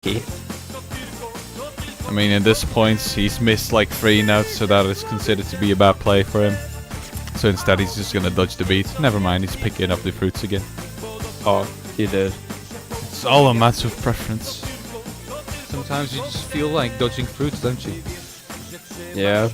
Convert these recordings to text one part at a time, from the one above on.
I mean, at this point, he's missed like 3 notes, so that is considered to be a bad play for him. So instead, he's just gonna dodge the beat. Never mind, he's picking up the fruits again. Oh, he did. It's all a matter of preference. Sometimes you just feel like dodging fruits, don't you? Yeah.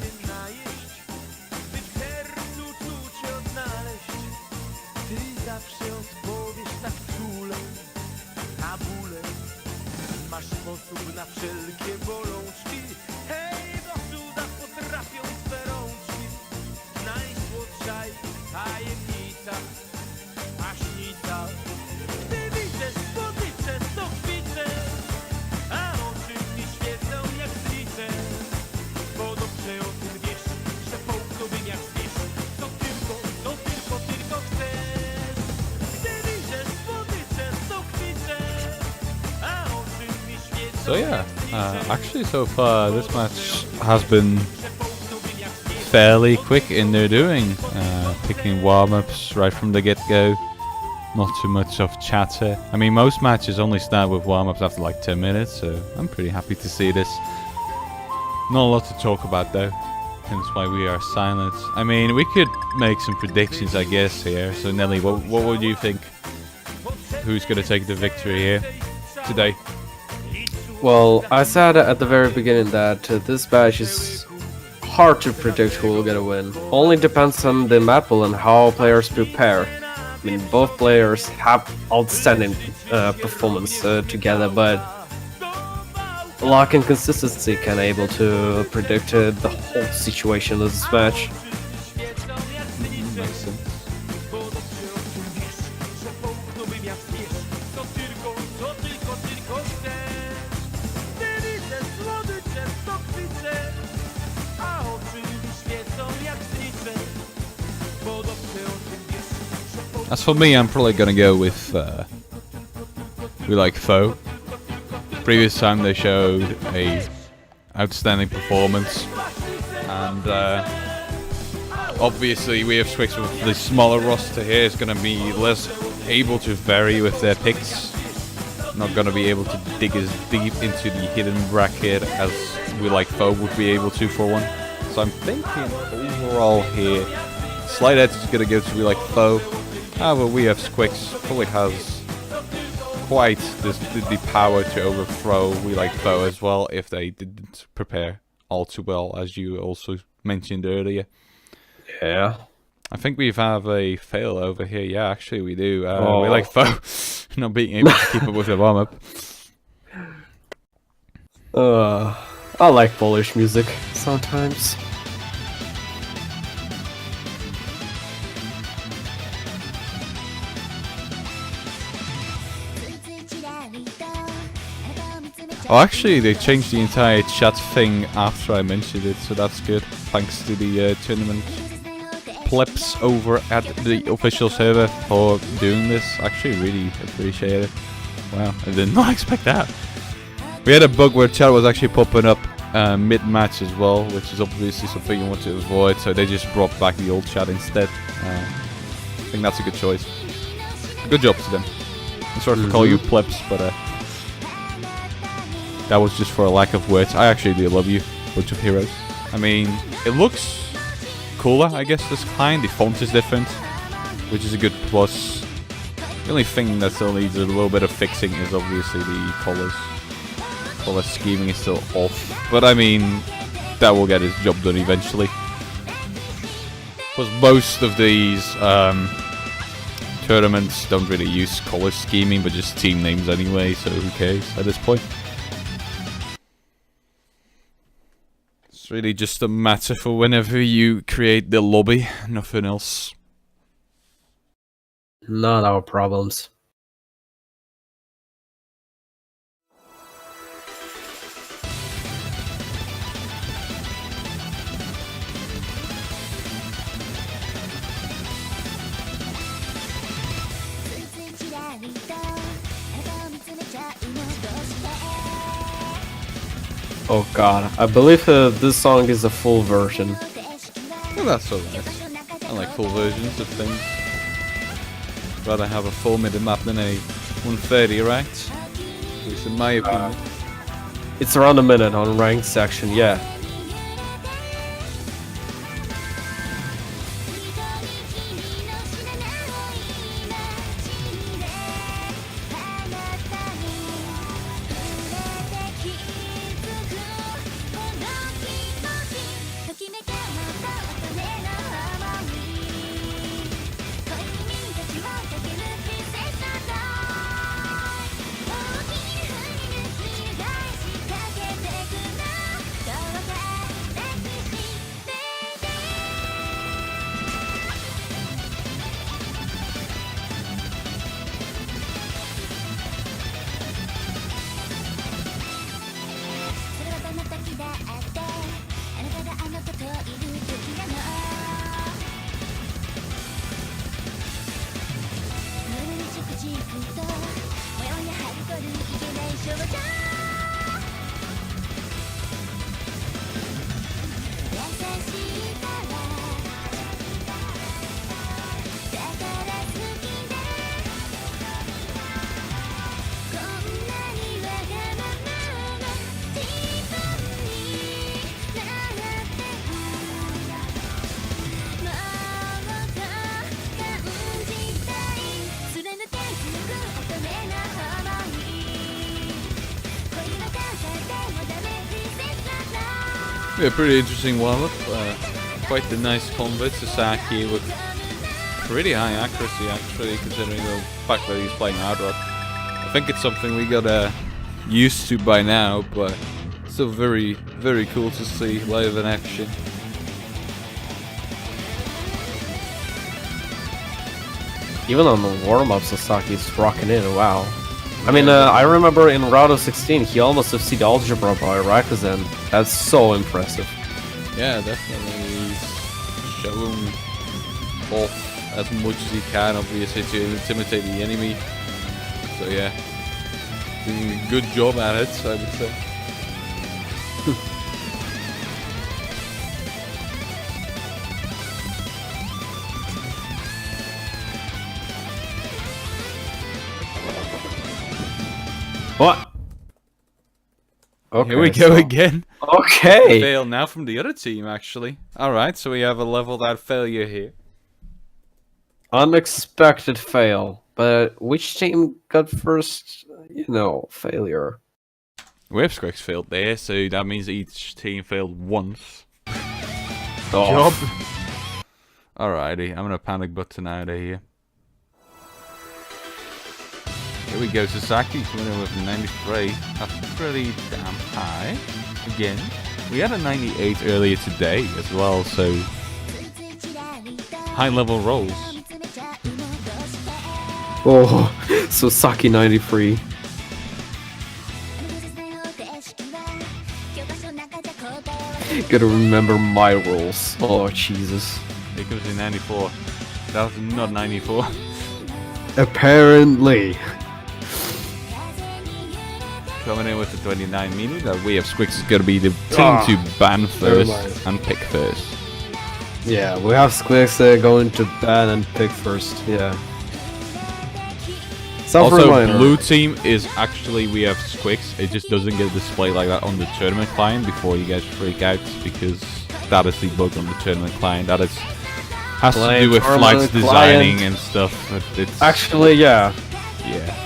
So yeah, actually so far this match has been fairly quick in their doing, picking warm-ups right from the get-go, not too much of chatter. I mean, most matches only start with warm-ups after like 10 minutes, so I'm pretty happy to see this. Not a lot to talk about though, hence why we are silent. I mean, we could make some predictions, I guess, here. So Nelly, what would you think? Who's going to take the victory here today? Well, I said at the very beginning that this match is hard to predict who will get a win. Only depends on the map pool and how players prepare. I mean, both players have outstanding performance together, but luck and consistency can able to predict the whole situation of this match. Makes sense. As for me, I'm probably gonna go with we like Foe. Previous time they showed a outstanding performance, and obviously we have switched with the smaller roster here. Is gonna be less able to vary with their picks. Not gonna be able to dig as deep into the hidden bracket as we like Foe would be able to for one. So I'm thinking overall here, slight edge is gonna go to we like Foe. However, we have skvix probably has quite the power to overthrow we like Foe as well if they didn't prepare all too well, as you also mentioned earlier. Yeah. I think we have a fail over here. Yeah, actually we do. We like Foe not being able to keep up with the warm-up. I like Polish music sometimes. Oh, actually, they changed the entire chat thing after I mentioned it, so that's good. Thanks to the tournament plebs over at the official server for doing this. Actually, really appreciate it. Wow, I did not expect that. We had a bug where chat was actually popping up mid-match as well, which is obviously something you want to avoid, so they just brought back the old chat instead. I think that's a good choice. Good job to them. I'm sorry to call you plebs, but that was just for a lack of words. I actually do love you, bunch of heroes. I mean, it looks cooler, I guess, this kind. The font is different, which is a good plus. The only thing that still needs a little bit of fixing is obviously the colors. Color scheming is still off, but I mean, that will get its job done eventually. Because most of these tournaments don't really use color scheming, but just team names anyway, so who cares at this point? It's really just a matter for whenever you create the lobby, nothing else. Not our problems. Oh god, I believe this song is a full version. Well, that's alright. I like full versions of things. Rather have a 4-minute map than a 130, right? At least in my opinion. It's around a minute on ranked section, yeah. Yeah, pretty interesting warm-up. Quite the nice combo to Saki with pretty high accuracy actually, considering the fact that he's playing hard rock. I think it's something we got used to by now, but still very, very cool to see live in action. Even on the warm-ups, Sasaki's rocking in, wow. I mean, I remember in round of 16, he almost defeated Algebra by Rakuzen. That's so impressive. Yeah, definitely. He's showing off as much as he can, obviously, to intimidate the enemy. So yeah, doing a good job at it, I would say. What? Okay, here we go again. Okay. Fail now from the other team, actually. Alright, so we have a leveled out failure here. Unexpected fail. But which team got first, failure? Whipsquicks failed there, so that means each team failed once. Oh. Job. Alrighty, I'm gonna panic button out of here. Here we go, Sasaki coming in with 93. That's pretty damn high. Again, we had a 98 earlier today as well, so high level rolls. Oh, Sasaki 93. Gotta remember my rules. Oh, Jesus. Here comes the 94. That was not 94. Apparently. Coming in with the 29, meaning that we have Squix is going to be the team to ban first and pick first. Yeah, we have Squix going to ban and pick first, yeah. Also, blue team is actually, we have Squix, it just doesn't get displayed like that on the tournament client before you guys freak out, because that is the bug on the tournament client. That is has to do with flights designing and stuff. It's actually, yeah. Yeah.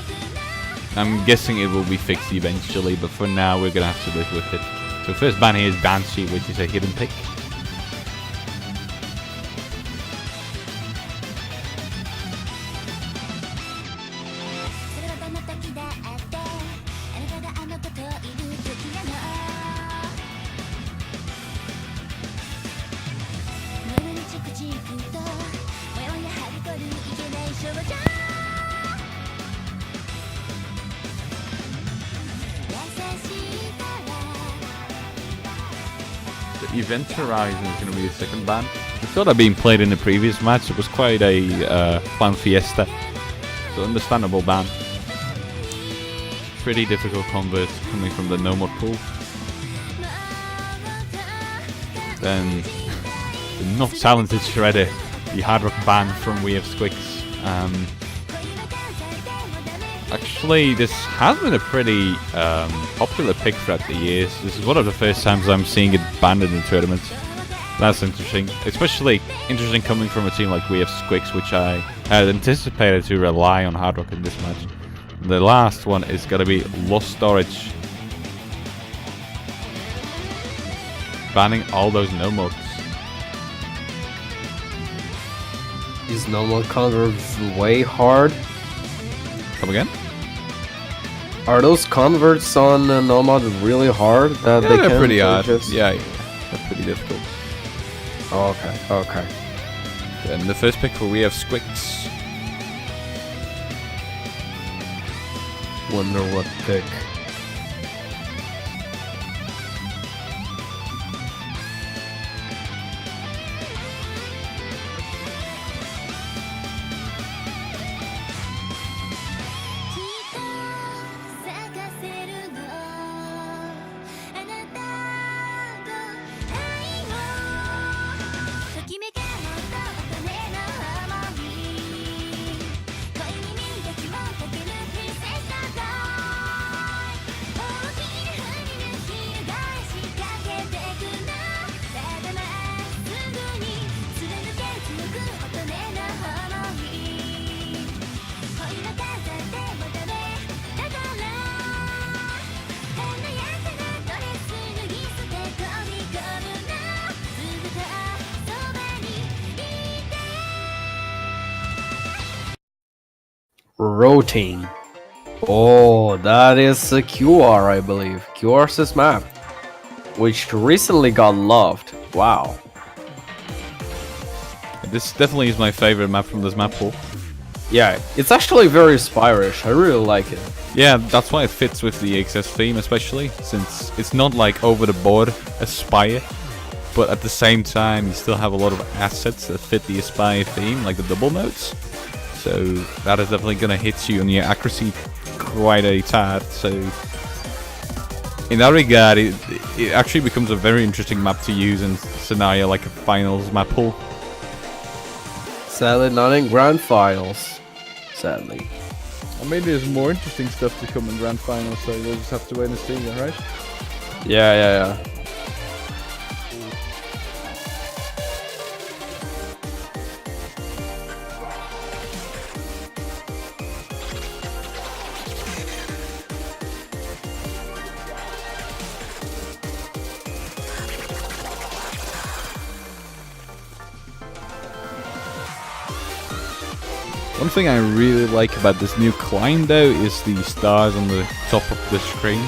I'm guessing it will be fixed eventually, but for now we're gonna have to live with it. So first ban here is Banshee, which is a hidden pick. Event Horizon is going to be the second ban. I thought I'd been played in the previous match. It was quite a Plan Fiesta. So understandable ban. Pretty difficult convert coming from the no mod pool. Then the not talented Shredder, the hard rock ban from We Have Squix. Actually, Actually, this has been a pretty popular pick throughout the years. This is one of the first times I'm seeing it banned in tournaments. That's interesting. Especially interesting coming from a team like we have skvix, which I had anticipated to rely on Hard Rock in this match. The last one is going to be Lost Storage. Banning all those no mods. These normal converts way hard. Come again? Are those converts on Nomad really hard? That Yeah, they they're can pretty hard. just... Yeah, they're pretty difficult. Oh, okay. And the first pick for we have skvix. Wonder what pick. Routine. Oh, that is a QR, I believe. QR's map, which recently got loved. Wow. This definitely is my favorite map from this map pool. Yeah, it's actually very Spirish. I really like it. Yeah, that's why it fits with the AxS theme, especially since it's not like over the board Aspire, but at the same time you still have a lot of assets that fit the Aspire theme, like the double notes. So that is definitely gonna hit you on your accuracy quite a tad. So in that regard, it actually becomes a very interesting map to use in scenario like a finals map pool. Sadly, not in grand finals. Sadly. Or maybe there's more interesting stuff to come in grand finals, so we'll just have to wait and see, alright? Yeah. One thing I really like about this new climb though is the stars on the top of the screen.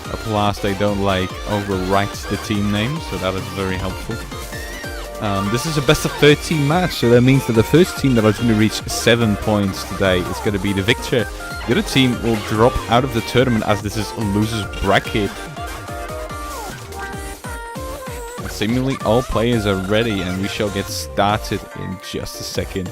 At last they don't like overwrite the team names, so that is very helpful. This is a best of 13 match, so that means that the first team that is going to reach 7 points today is going to be the victor. The other team will drop out of the tournament as this is a loser's bracket. And seemingly all players are ready and we shall get started in just a second.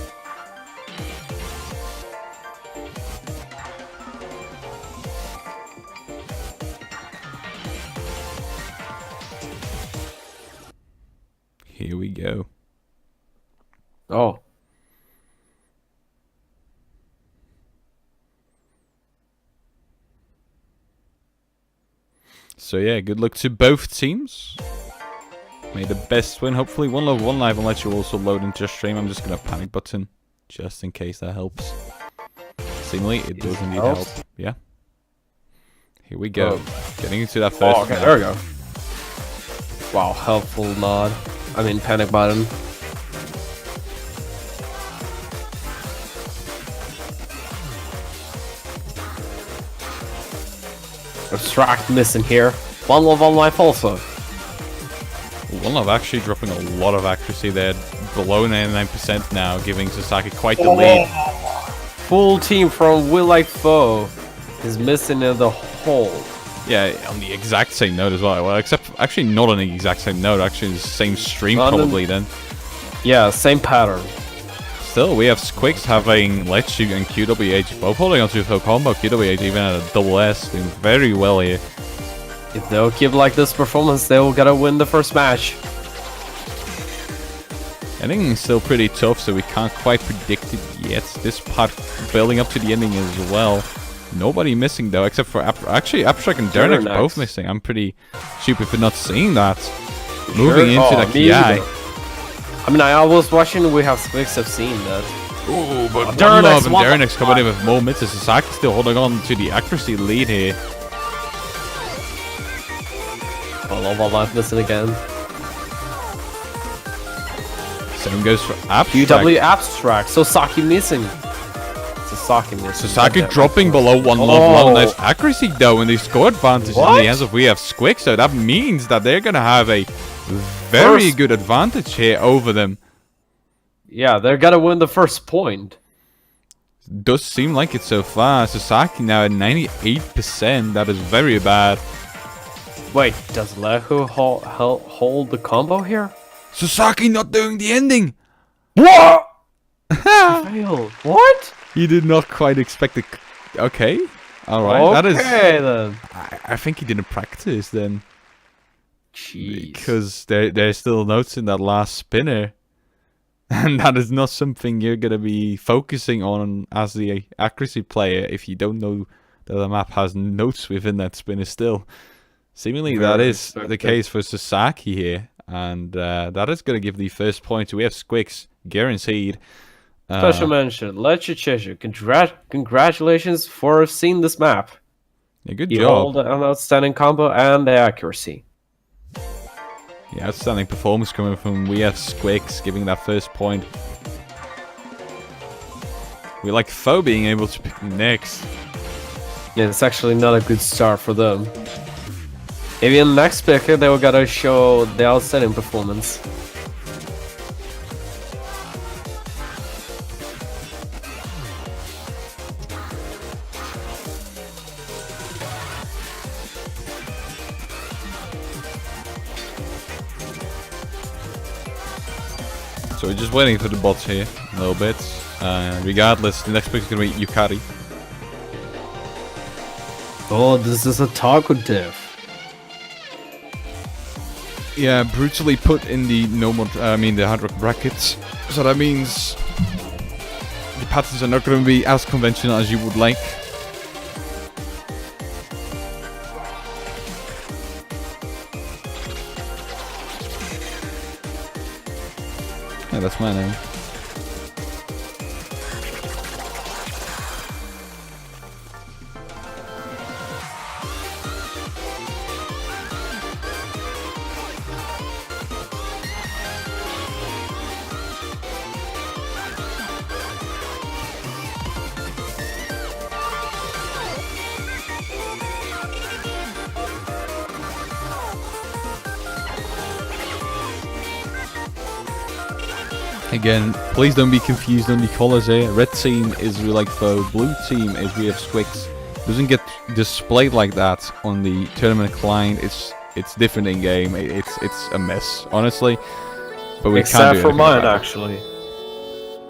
Here we go. Oh. So yeah, good luck to both teams. May the best win. Hopefully one love, one live, unless you also load into your stream. I'm just gonna panic button, just in case that helps. Seemingly, it does indeed help. Yeah. Here we go. Getting into that first. Oh, okay, there we go. Wow, helpful nod. I mean, panic button. Abstract missing here. One love on life also. One love actually dropping a lot of accuracy there, below 99% now, giving Sasaki quite the lead. Full team from Will Like Foe is missing in the hole. Yeah, on the exact same note as well. Well, except actually not on the exact same note. Actually, the same stream probably then. Yeah, same pattern. Still, we have skvix having Let's Shoot and QWH both holding on to a combo. QWH even at a double S, doing very well here. If they'll keep like this performance, they will gotta win the first match. Ending is still pretty tough, so we can't quite predict it yet. This part building up to the ending as well. Nobody missing though, except for actually Abstract and Dernex both missing. I'm pretty stupid for not seeing that. Moving into the Ki. I mean, I was watching. We have skvix have seen that. Ooh, but Dernex and Dernex coming in with more misses. Sasaki still holding on to the accuracy lead here. Oh, Love Life missing again. Same goes for Abstract. UW Abstract. Sasaki missing. Sasaki missing. Sasaki dropping below 1 level. Nice accuracy though, and they score advantage in the hands of we have skvix. So that means that they're gonna have a very good advantage here over them. Yeah, they're gonna win the first point. Does seem like it so far. Sasaki now at 98%. That is very bad. Wait, does Lehu hold the combo here? Sasaki not doing the ending. What? Failed. What? He did not quite expect it. Okay. Alright. Okay, that is. Then. I think he didn't practice then. Jeez. Because there's still notes in that last spinner. And that is not something you're going to be focusing on as the accuracy player if you don't know that the map has notes within that spinner still. Seemingly that is the case for Sasaki here. And that is going to give the first point to we have skvix guaranteed. Special mention, Lecce Cheshire. Congratulations for seeing this map. Yeah, good You job. hold an outstanding combo and the accuracy. Yeah, outstanding performance coming from we have skvix giving that first point. We like Foe being able to pick next. Yeah, it's actually not a good start for them. Maybe in the next pick they will gotta show the outstanding performance. So we're just waiting for the bots here a little bit. Regardless, the next pick is going to be Yukari. Oh, this is a taco diff. Yeah, brutally put in the the hard rock brackets. So that means the patterns are not going to be as conventional as you would like. Yeah, that's my name. Again, please don't be confused on the colors here. Red team is we like Foe, blue team is we have skvix. Doesn't get displayed like that on the tournament client. It's different in game. It's a mess, honestly. But we can't do for mine, about it. actually.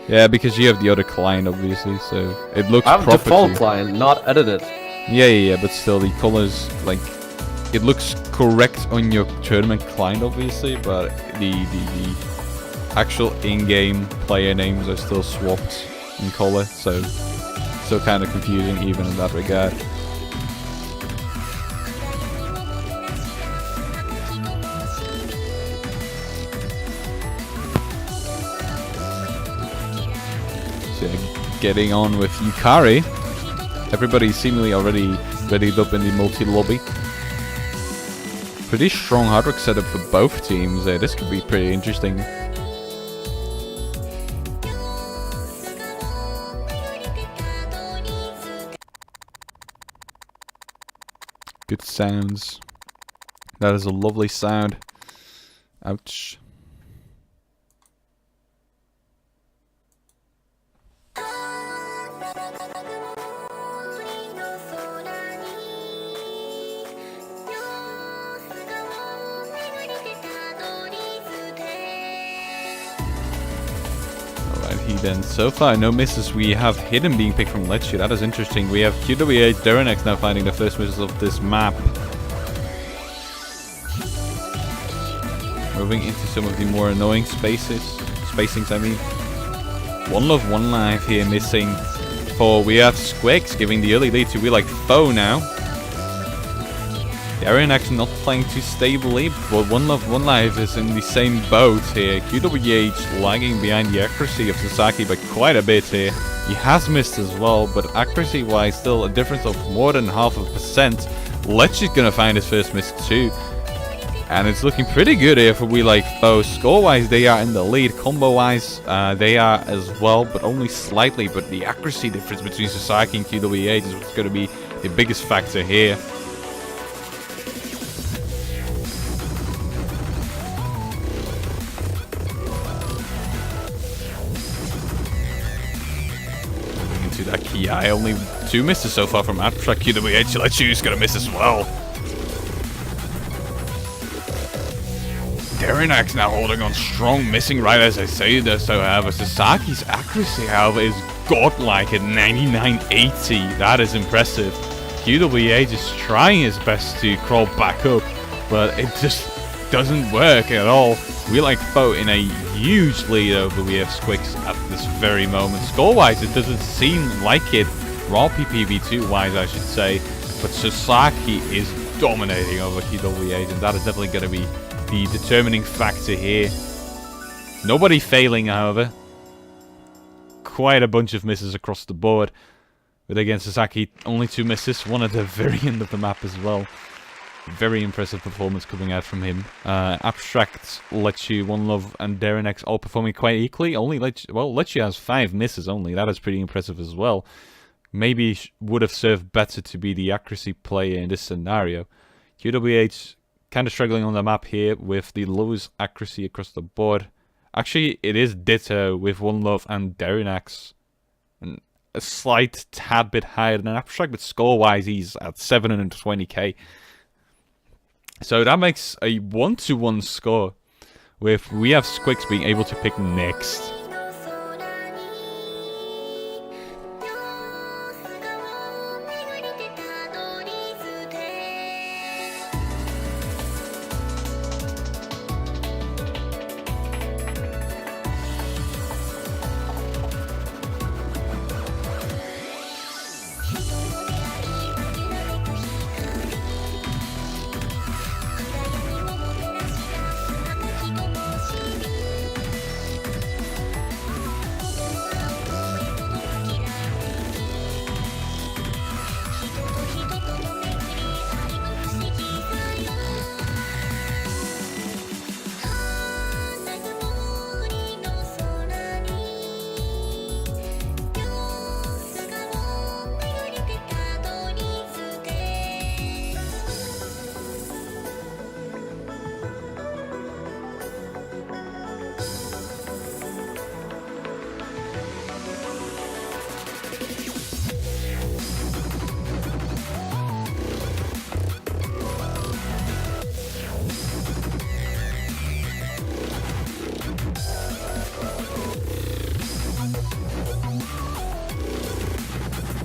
Yeah, because you have the other client, obviously, so it looks I have proper default to you. client, not edited. Yeah, but still, the colors, like, it looks correct on your tournament client, obviously, but the actual in-game player names are still swapped in color, so still kind of confusing even in that regard. So getting on with Yukari. Everybody's seemingly already readied up in the multi-lobby. Pretty strong hard rock setup for both teams. This could be pretty interesting. Good sounds. That is a lovely sound. Ouch. Then so far no misses. We have Hidden being picked from Lecce. That is interesting. We have QWA Derenex now finding the first misses of this map. Moving into some of the more annoying spacings, I mean. One Love, One Life here missing. for we have skvix giving the early lead to we like foe now. Darren actually not playing too stably, but One Love One Life is in the same boat here. QWH lagging behind the accuracy of Sasaki by quite a bit here. He has missed as well, but accuracy wise still a difference of more than 0.5%. Lechi's gonna find his first miss too. And it's looking pretty good here for we like foe. Score wise they are in the lead, combo wise they are as well, but only slightly. But the accuracy difference between Sasaki and QWH is what's gonna be the biggest factor here. Into that Ki, only 2 misses so far from Abstract. QWH, Lechu's gonna miss as well. Darinax now holding on strong, missing right as I say this, however. Sasaki's accuracy, however, is godlike at 9980. That is impressive. QWH is trying his best to crawl back up, but it just doesn't work at all. We like foe in a huge lead over we have skvix at this very moment. Score-wise, it doesn't seem like it. Raw PPV2-wise, I should say. But Sasaki is dominating over QWH, and that is definitely going to be the determining factor here. Nobody failing, however. Quite a bunch of misses across the board. But again, Sasaki, only 2 misses. One at the very end of the map as well. Very impressive performance coming out from him. Abstract, Lechu, One Love, and Darinax all performing quite equally. Only Lechu has 5 misses only. That is pretty impressive as well. Maybe would have served better to be the accuracy player in this scenario. QWH kind of struggling on the map here with the lowest accuracy across the board. Actually, it is ditto with One Love and Darinax. And a slight tad bit higher than Abstract, but score-wise, he's at 720k. So that makes a 1-1 score, with we have skvix being able to pick next.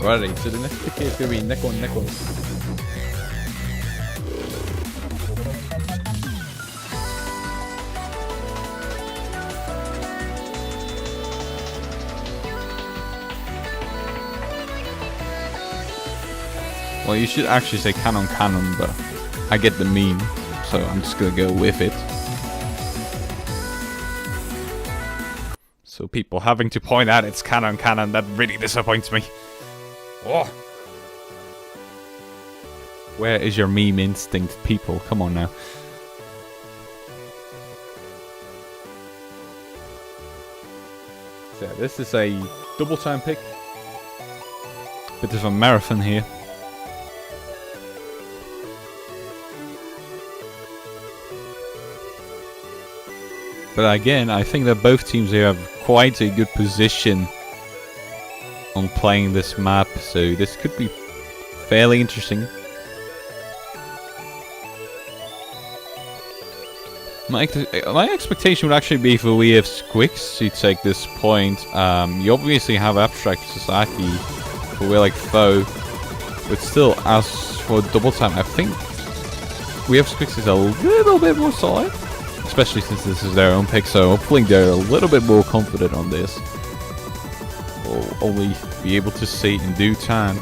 Alrighty, so the next pick here is going to be Neko. Well, you should actually say Canon, but I get the meme, so I'm just gonna go with it. So people having to point out it's Canon, that really disappoints me. Oh. Where is your meme instinct, people? Come on now. So this is a double time pick. Bit of a marathon here. But again, I think that both teams here have quite a good position on playing this map, so this could be fairly interesting. My expectation would actually be for we have skvix to take this point. You obviously have Abstract Sasaki, but we're like foe. But still, as for double time, I think we have skvix is a little bit more solid. Especially since this is their own pick, so hopefully they're a little bit more confident on this. we'll only be able to see in due time.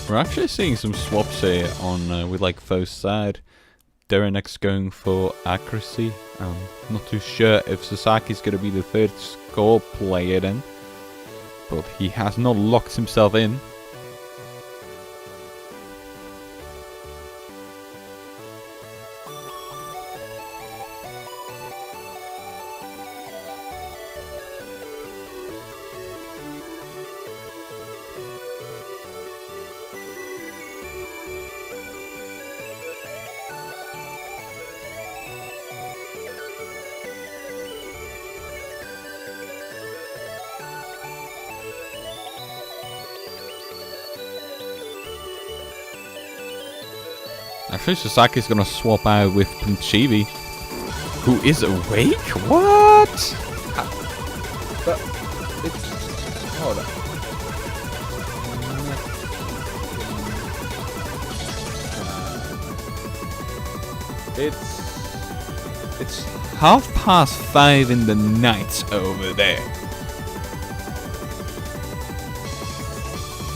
We're actually seeing some swaps here on with like Foe's side. Derenex going for accuracy. Not too sure if Sasaki's going to be the third score player then, but he has not locked himself in. Actually, Sasaki's gonna swap out with Punchibi, who is awake? What? But it's... Hold on. It's 5:30 in the night over there.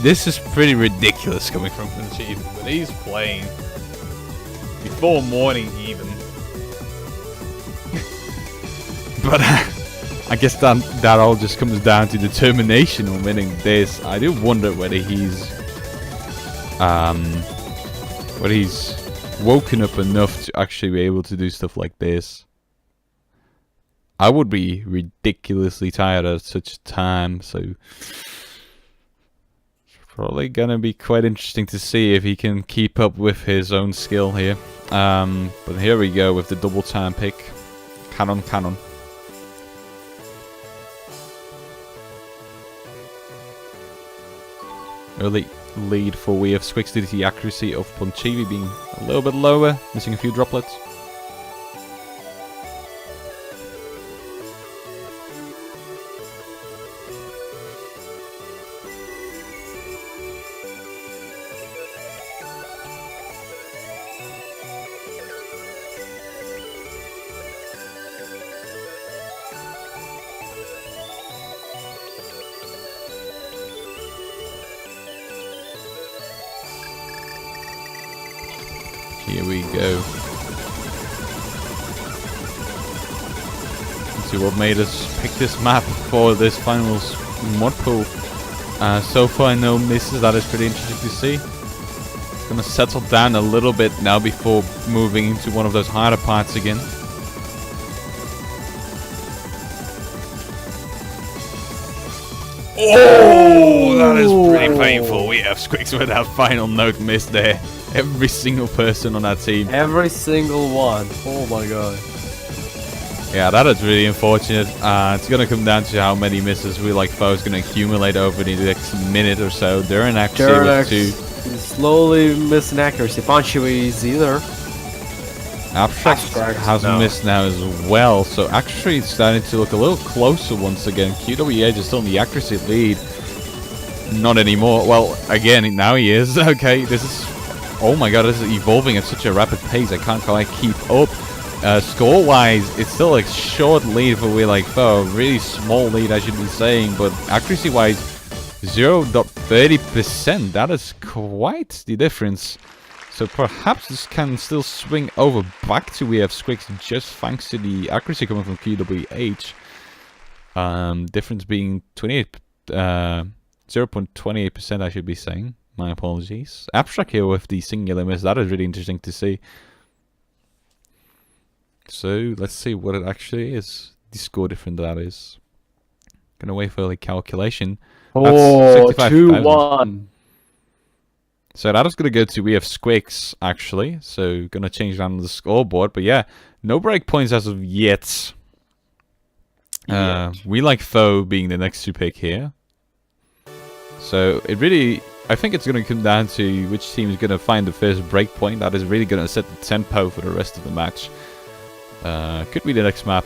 This is pretty ridiculous coming from Punchibi, but he's playing before morning even. But I guess that all just comes down to determination on winning this. I do wonder whether he's woken up enough to actually be able to do stuff like this. I would be ridiculously tired at such a time, so it's probably gonna be quite interesting to see if he can keep up with his own skill here. But here we go with the double time pick. Cannon. Early lead for AxS due to the accuracy of Punchibi being a little bit lower, missing a few droplets. Here we go. Let's see what made us pick this map for this finals mod pool. So far no misses, that is pretty interesting to see. It's gonna settle down a little bit now before moving into one of those harder parts again. Oh, that is pretty painful. We have AxS with that final note missed there. Every single person on that team. Every single one. Oh my god. Yeah, that is really unfortunate. It's going to come down to how many misses we like Foe's going to accumulate over the next minute or so. They're in accuracy with 2. He's slowly missing accuracy. Punchibi is either. AxS has missed now as well. So actually it's starting to look a little closer once again. QWH is still in the accuracy lead. Not anymore. Well, again, now he is. Okay, this is... Oh my god, this is evolving at such a rapid pace. I can't quite keep up. Score-wise, it's still a short lead for We Like Foe. Really small lead, I should be saying. But accuracy-wise, 0.30%. That is quite the difference. So perhaps this can still swing over back to AxS just thanks to the accuracy coming from QWH. Difference being 0.28%, I should be saying. My apologies. Abstract here with the singular miss. That is really interesting to see. So let's see what it actually is. The score difference that is. Gonna wait for the calculation. Oh, 65,000. 2-1. So that is gonna go to, we have skvix actually. So gonna change down the scoreboard. But yeah, no break points as of yet. We like Foe being the next to pick here. So it really, I think it's going to come down to which team is going to find the first break point. That is really going to set the tempo for the rest of the match. Could be the next map.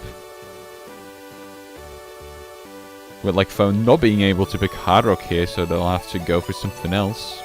With like Foe not being able to pick Hard Rock here, so they'll have to go for something else.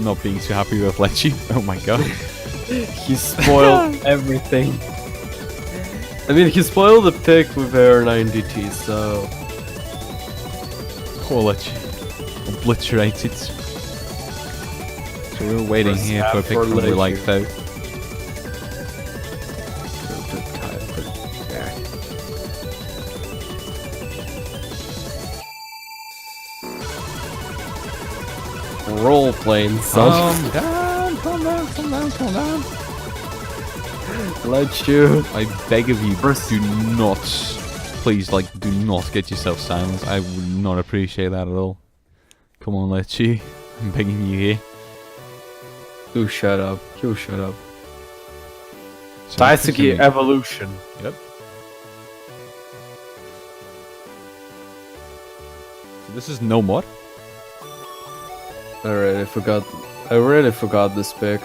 Not being too happy with Lecce. Oh my god. He spoiled everything. I mean, he spoiled the pick with Air 90T, so... Poor Lecce. Obliterated. So we're waiting here for a pick from we like though. Role playing, son. Calm down. Let you. I beg of you, do not, please, like, do not get yourself silenced. I would not appreciate that at all. Come on, Lecce. I'm begging you here. You shut up. You shut up. So Daisuke Evolution. Yep. So this is no more. I really forgot this pick.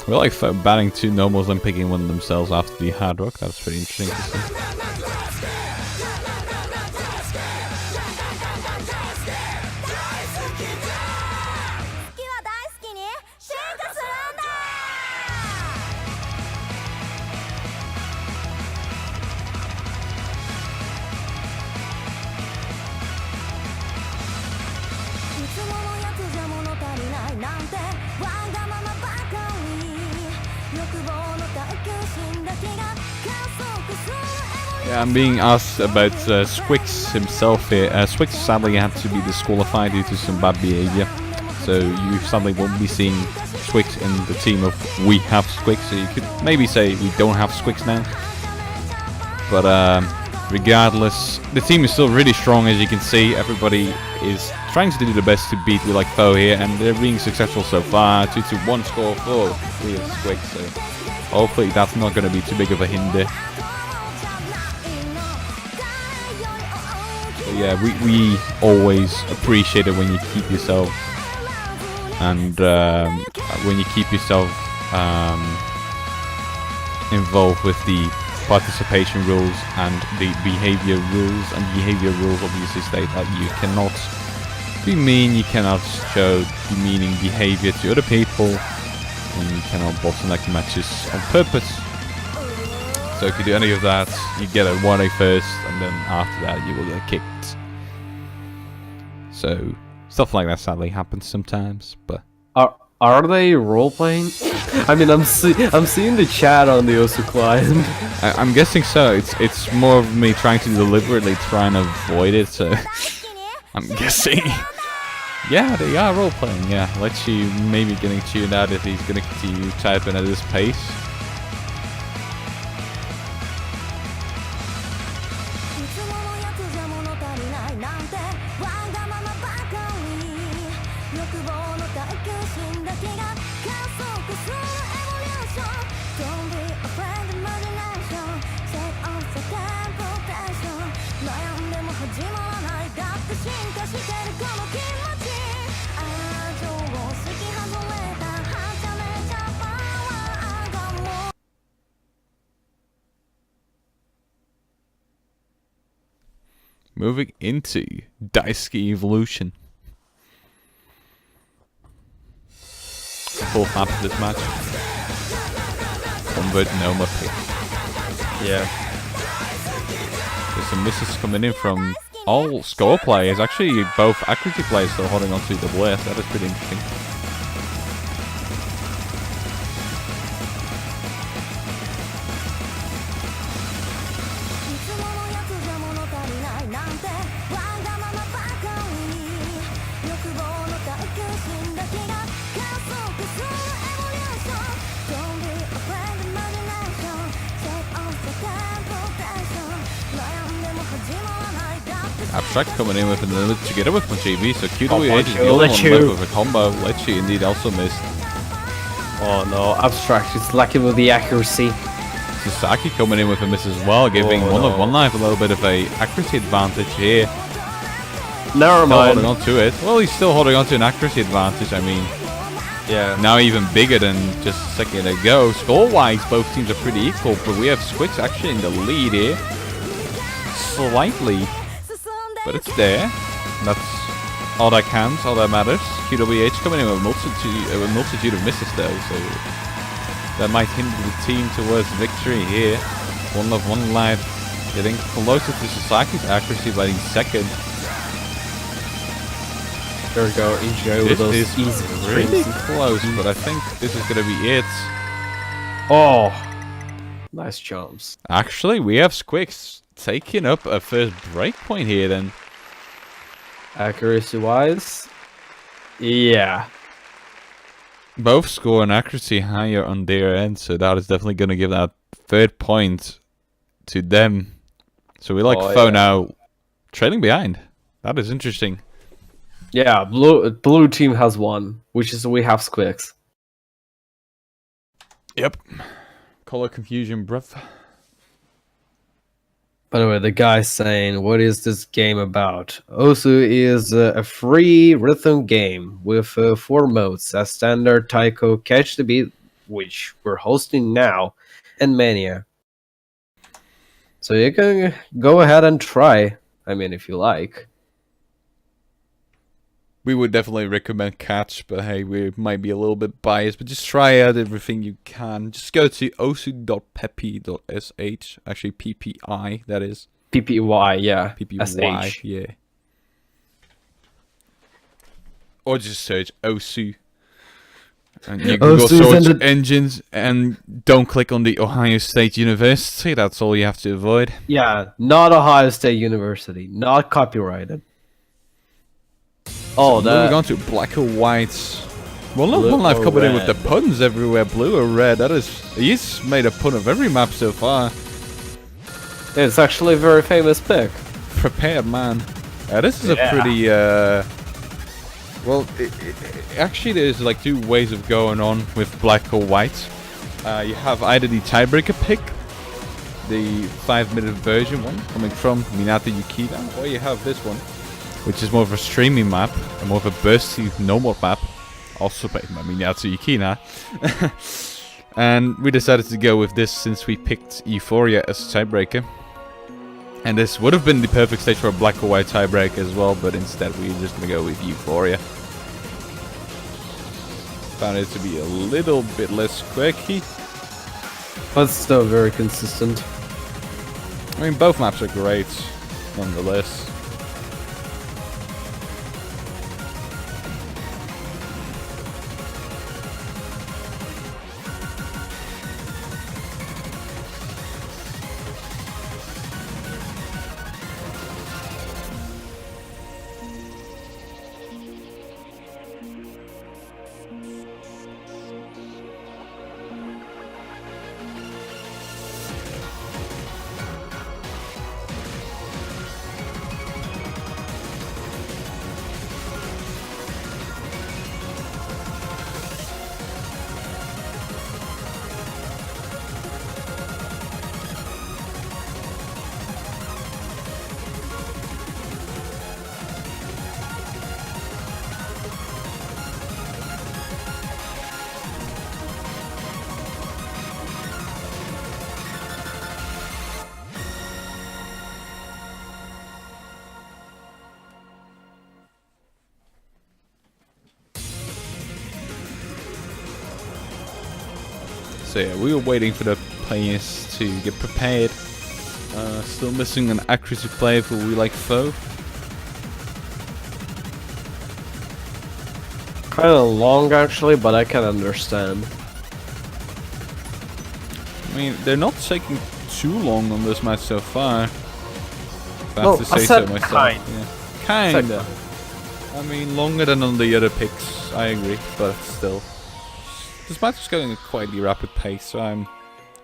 We like banning two normals and picking one themselves after the Hard Rock. That's pretty interesting to see. Yeah, I'm being asked about skvix himself here. skvix sadly had to be disqualified due to some bad behavior. So you sadly won't be seeing skvix in the team of We Have skvix. So you could maybe say we don't have skvix now. But regardless, the team is still really strong, as you can see. Everybody is trying to do the best to beat We Like Foe here, and they're being successful so far. 2-1 score for We Have skvix. So hopefully that's not going to be too big of a hinder. Yeah, we always appreciate it when you keep yourself and when you keep yourself involved with the participation rules and the behavior rules. And behavior rules obviously state that you cannot be mean, you cannot show demeaning behavior to other people, and you cannot bottleneck matches on purpose. So if you do any of that, you get a 1A first, and then after that you will get kicked. So stuff like that sadly happens sometimes, but are they role playing? I mean, I'm seeing the chat on the Osu client. I'm guessing so. It's more of me trying to deliberately try and avoid it. So I'm guessing. Yeah, they are role playing. Yeah, Lecce maybe getting tuned out if he's gonna continue typing at this pace. moving into Daisuke Evolution. Full map of this match. Convert Noma pick. Yeah. There's some misses coming in from all score players. Actually, both accuracy players still holding on to double S. That is pretty interesting. Abstract coming in with another together with Machibi, so QWH is the only one left with a combo. Lechi indeed also missed. Oh no, Abstract is lacking with the accuracy. Sasaki coming in with a miss as well, giving one life a little bit of a accuracy advantage here. Never mind. Holding on to it. Well, he's still holding on to an accuracy advantage. I mean, yeah. Now even bigger than just a second ago. Score-wise, both teams are pretty equal, but we have skvix actually in the lead here. Slightly. But it's there. That's all that counts, all that matters. QWH coming in with a multitude of misses though, so that might hinder the team towards victory here. One love, one life. Getting closer to Sasaki's accuracy by the second. There we go, enjoy with those This easy is really close, but I think this is gonna be it. Oh, nice jumps. Actually, we have skvix taking up a first breakpoint here then. Accuracy wise, yeah. Both score and accuracy higher on their end, so that is definitely going to give that third point to them. So we Foe now trailing behind. That is interesting. Yeah, blue team has won, which is we have skvix. Yep. Color confusion, bruv. By the way, the guy's saying, what is this game about? Osu is a free rhythm game with 4 modes, as standard, taiko, catch the beat, which we're hosting now, and mania. So you can go ahead and try, I mean, if you like. We would definitely recommend catch, but hey, we might be a little bit biased, but just try out everything you can. Just go to osu.peppy.sh, actually PPI, that is. PPY, yeah. PPY, SH. yeah. Or just search Osu. And you can go search engines, and don't click on the Ohio State University, that's all you have to avoid. Yeah, not Ohio State University, not copyrighted. Oh, moving on to black or white. Well, no, one life coming in with the puns everywhere. Blue or red. That is, he's made a pun of every map so far. It's actually a very famous pick. Prepared, man. This is a pretty. Well, actually, there's like 2 ways of going on with black or white. You have either the tiebreaker pick, the 5-minute version one coming from Minato Yukida, or you have this one, which is more of a streaming map, and more of a bursty normal map, also played by Minato Yukina. And we decided to go with this since we picked Euphoria as a tiebreaker. And this would have been the perfect stage for a black or white tiebreaker as well, but instead we're just going to go with Euphoria. Found it to be a little bit less quirky. But still very consistent. I mean, both maps are great, nonetheless. So yeah, we were waiting for the players to get prepared. Still missing an accuracy player for We Like Foe. Kind of long actually, but I can understand. I mean, they're not taking too long on this match so far. If I No, have to I say said so myself. kind. Yeah. Kinda. I mean, longer than on the other picks, I agree, but still. This match is going at a quite rapid pace, so I'm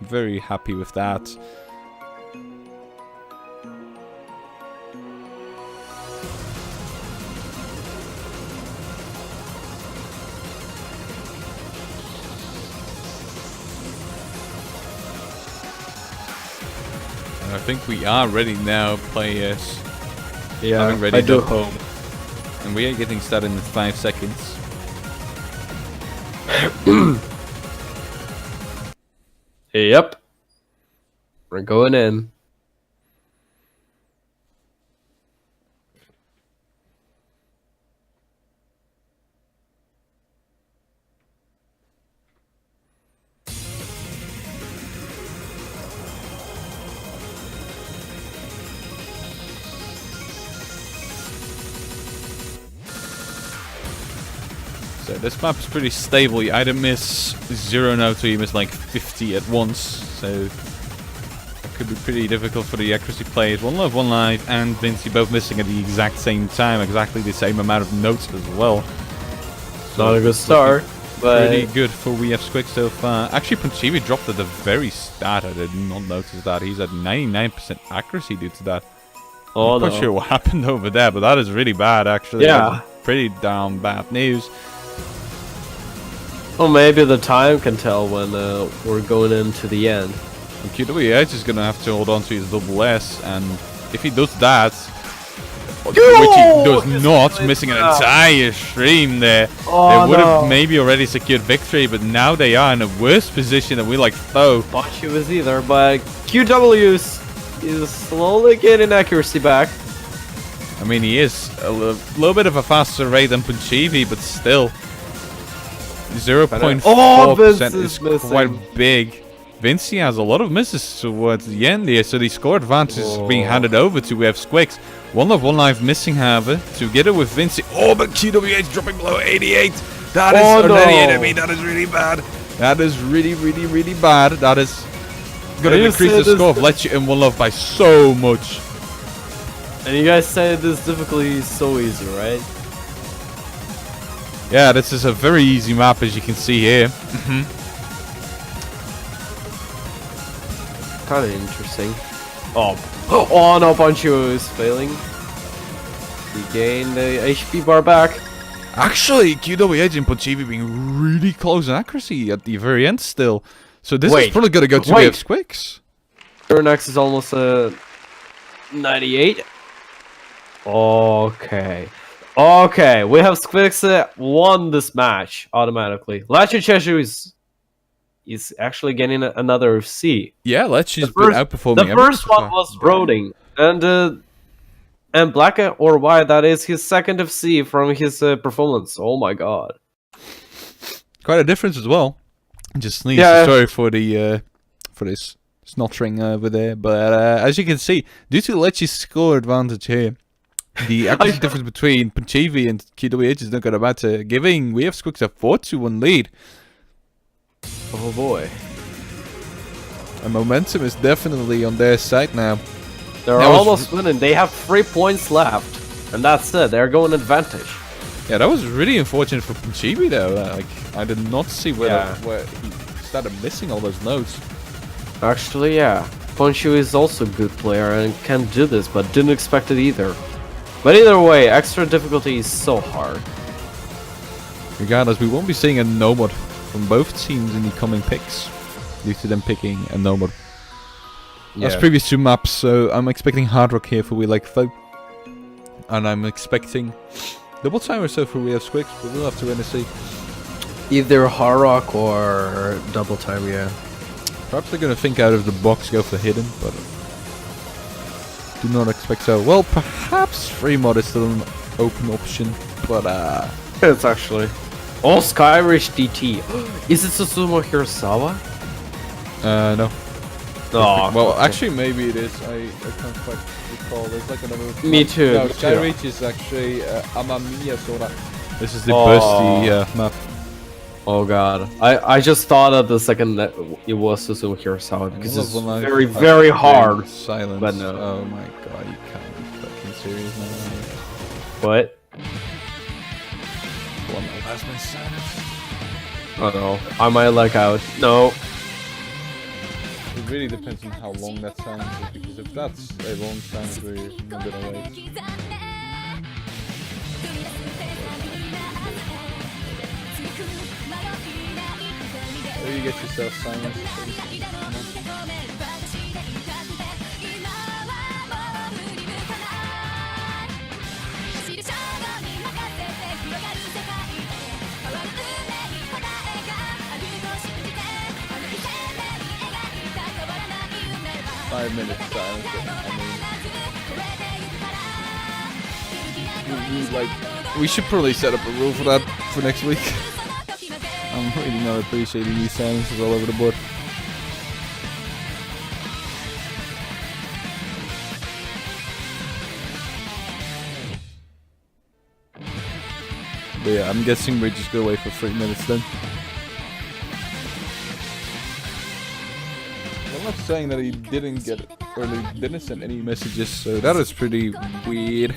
very happy with that. And I think we are ready now, players. Yeah, Having ready I do to hope. And we are getting started in 5 seconds. Yep. We're going in. So this map is pretty stable. You either miss 0 notes or you miss like 50 at once. So that could be pretty difficult for the accuracy players. One Love, One Life and Vinci both missing at the exact same time. Exactly the same amount of notes as well. So Not a good start, but pretty good for We Have Squig so far. Actually, Punchivi dropped at the very start. I did not notice that. He's at 99% accuracy due to that. oh I'm no. not sure what happened over there, but that is really bad actually. Yeah. That's pretty damn bad news. Well, maybe the time can tell when we're going into the end. And QWH is gonna have to hold on to his double S, and if he does that, which he does not, missing an entire stream there, they would have maybe already secured victory, but now they are in a worse position than We Like Foe. Not she was either, but QW is slowly getting accuracy back. I mean, he is a little bit of a faster rate than Punchivi, but still. 0.4% is missing. quite big. Vinci has a lot of misses towards the end here, so the score advantage is being handed over to We Have Squix. One Love, One Life missing, however, together with Vinci. Oh, but QWH dropping below 88. That is already enemy. That is really bad. That is really, really, really bad. That is going to decrease the score of Lecce and One Love by so much. And you guys say this difficulty is so easy, right? Yeah, this is a very easy map, as you can see here. Kind of interesting. Oh no, Pancho is failing. We gain the HP bar back. Actually, QWH and Punchivi being really close in accuracy at the very end still. So this is probably going to go to We Have Squix. Turnax is almost 98. Okay. Okay, We Have Squix won this match automatically. Lecce Cheshu is actually getting another C. Yeah, Lecce's been outperforming. The first one was Broding, and Black or White, that is his second FC from his performance. Oh my god. Quite a difference as well. Just needs sorry for the for this snottering over there, but as you can see, due to Lecce's score advantage here, the accuracy difference between Punchivi and QWH is not going to matter, giving We Have Squix a 4-1 lead. Oh boy. And momentum is definitely on their side now. They're almost winning. They have 3 points left. And that's it. They're going advantage. Yeah, that was really unfortunate for Punchivi though. Like, I did not see where he started missing all those notes. Actually, yeah. Ponchu is also a good player and can do this, but didn't expect it either. But either way, extra difficulty is so hard. Regardless, we won't be seeing a Nomad from both teams in the coming picks, due to them picking a Nomad. As previous 2 maps, so I'm expecting Hard Rock here for We Like Foe. And I'm expecting double time or so for We Have Squix, but we'll have to wait and see. Either Hard Rock or double time, yeah. Perhaps they're going to think out of the box, go for hidden, but do not expect so. Well, perhaps free mod is still an open option, but It's actually. Oh, Skyrish DT. Is it Susumu Hirasawa? No. Oh, Well, Actually, maybe it is. I can't quite recall. There's like another. Me too. No, me too. Skyreach is actually Amamiya Sora. This is the Oh. bursty map. Oh god. I just thought of the second that it was Suzuki Hirasawa because it's very, very hard. Silence. but no. Oh my god, you can't be fucking serious now. What? One last my silence. Oh no. I might lag out. No. It really depends on how long that silence is, because if that's a long silence where you're not gonna wait. There you get yourself silence. Minutes silence. We should probably set up a rule for that for next week. I'm really not appreciating these silences all over the board. But yeah, I'm guessing we're just gonna wait for 3 minutes then. I'm not saying that he didn't get it, or he didn't send any messages, so That is pretty weird.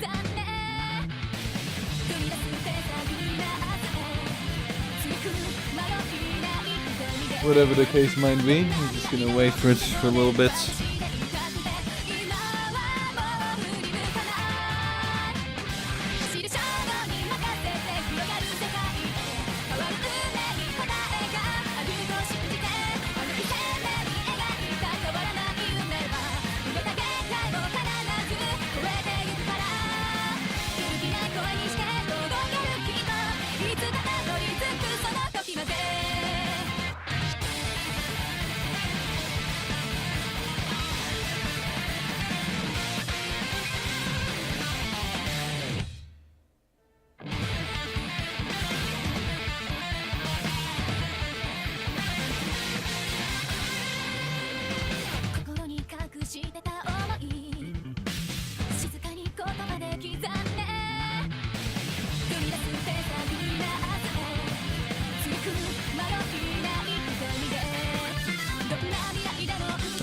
whatever the case might be, we're just gonna wait for it for a little bit.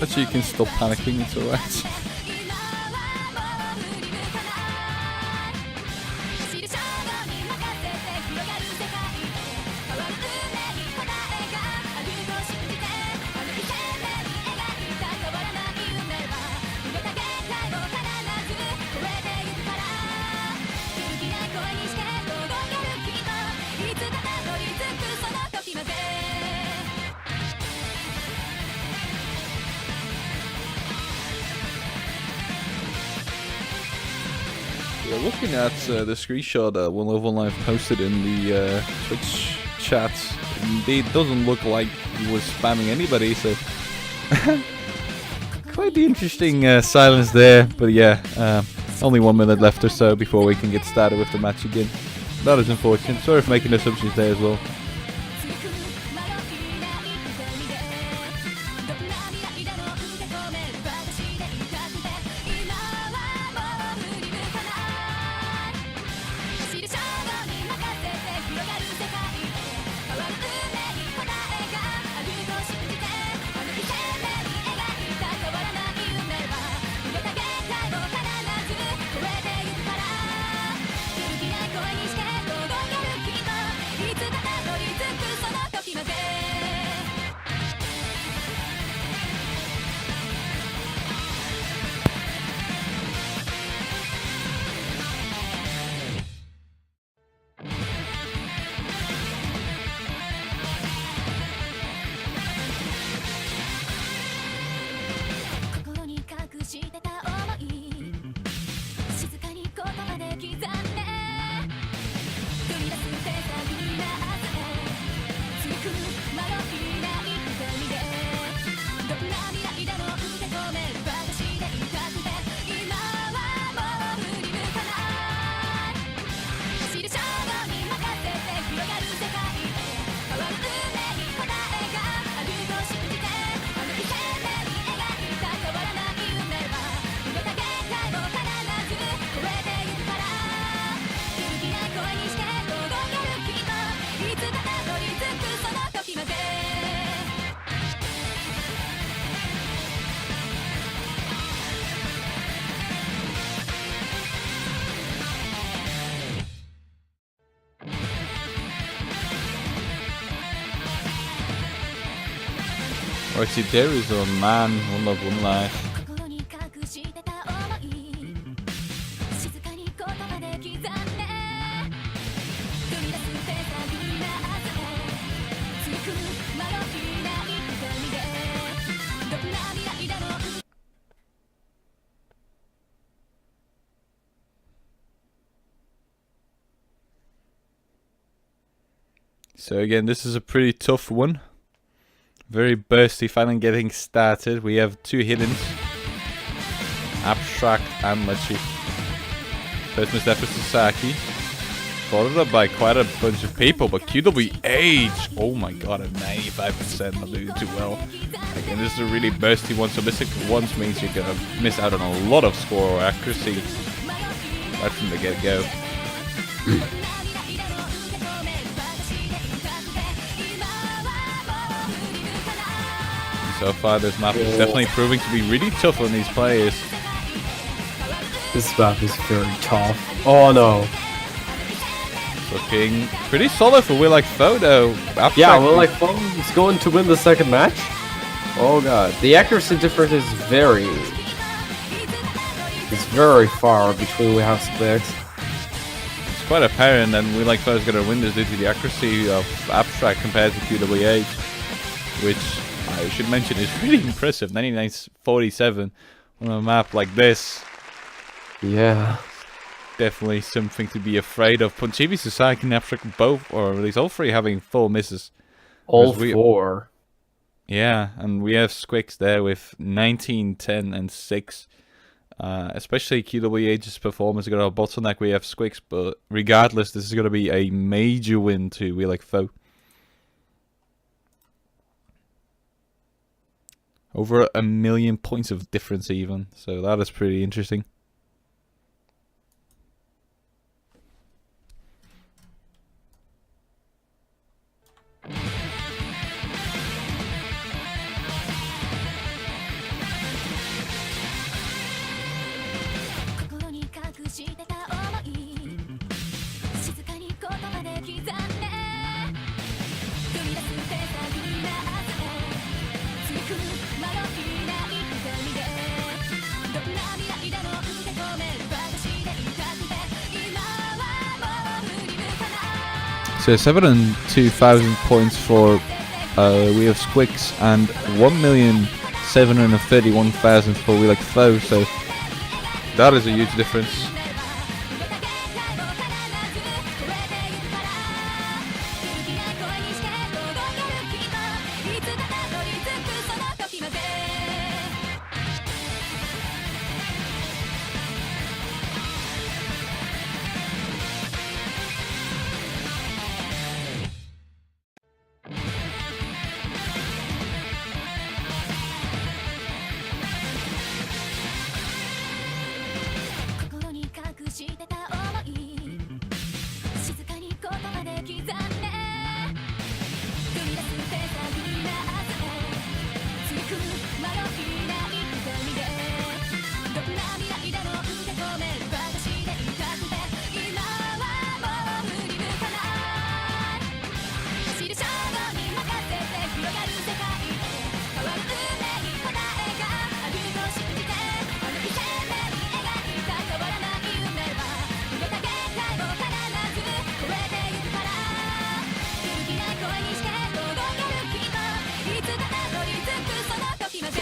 Actually, you can stop panicking, it's alright. Yeah, looking at the screenshot One Love One Life posted in the Twitch chat, indeed doesn't look like he was spamming anybody, so quite the interesting silence there. But yeah, only 1 minute left or so before we can get started with the match again. That is unfortunate. Sorry for making assumptions there as well. Right, see, there is a man, one love, one life. So again, this is a pretty tough one. Very bursty, finally getting started. We have two hiddens. Abstract and Lechi. First misstep for Sasaki. Followed up by quite a bunch of people, but QWH, oh my god, at 95%, not doing too well. Again, this is a really bursty one, so missing once means you're gonna miss out on a lot of score or accuracy right from the get-go. So far, this map is definitely proving to be really tough on these players. This map is very tough. Oh no. Looking pretty solid for Will Like Photo. Yeah, Will Like Photo is going to win the second match. Oh god, the accuracy difference is very far between We Have skvix. It's quite apparent that Will Like Photo is going to win this due to the accuracy of Abstract compared to QWH, which I should mention is really impressive. 99.47 on a map like this. Yeah. Definitely something to be afraid of. Punchibi, Sasaki, and Abstract both, or at least all three, having 4 misses. All 4. Yeah, and we have skvix there with 19, 10, and 6. Especially QWH's performance is going to bottleneck. We have skvix, but regardless, this is going to be a major win to We Like Foe. Over 1 million points of difference even, so that is pretty interesting. So 702,000 points for we have skvix and 1,731,000 for We Like Foe, so that is a huge difference.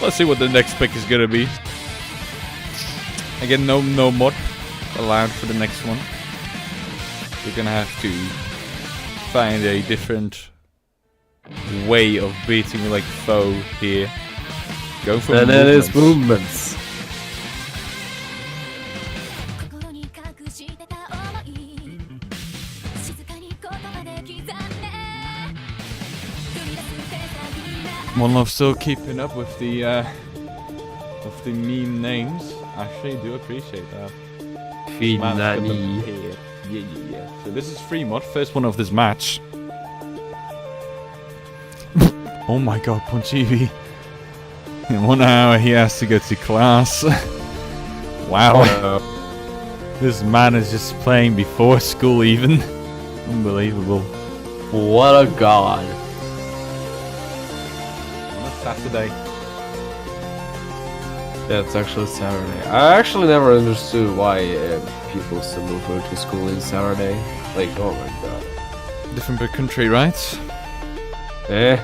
Let's see what the next pick is gonna be. Again, no mod allowed for the next one. We're gonna have to find a different way of beating We Like Foe here. Go for and then it's movements. One Love still keeping up with the meme names. Actually, do appreciate that. Finani. Yeah. So this is free mod, first one of this match. Oh my god, Punchibi. In 1 hour he has to go to class. Wow. This man is just playing before school even. Unbelievable. What a god. Saturday. Yeah, it's actually Saturday. I actually never understood why people still move to school in Saturday. Like, oh my god. Different per country, right? Eh.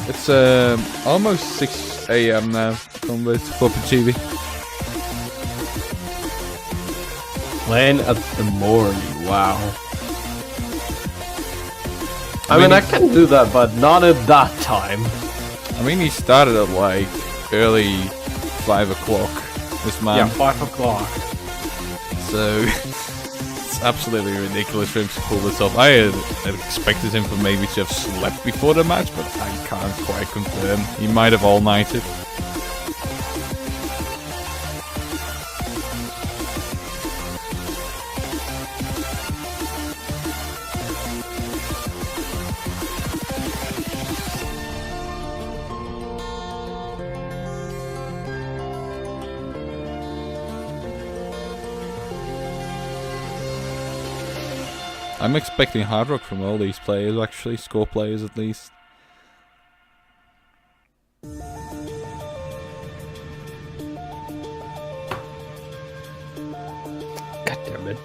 It's almost 6 a.m. now. Convert to Papa TV. Playing at the morning, wow. I mean, I can do that, but not at that time. I mean, he started at like early 5 o'clock. This man. Yeah, 5 o'clock. So it's absolutely ridiculous for him to pull this off. I had expected him for maybe to have slept before the match, but I can't quite confirm. He might have all-nighted. I'm expecting hard rock from all these players, actually, score players at least. God damn it.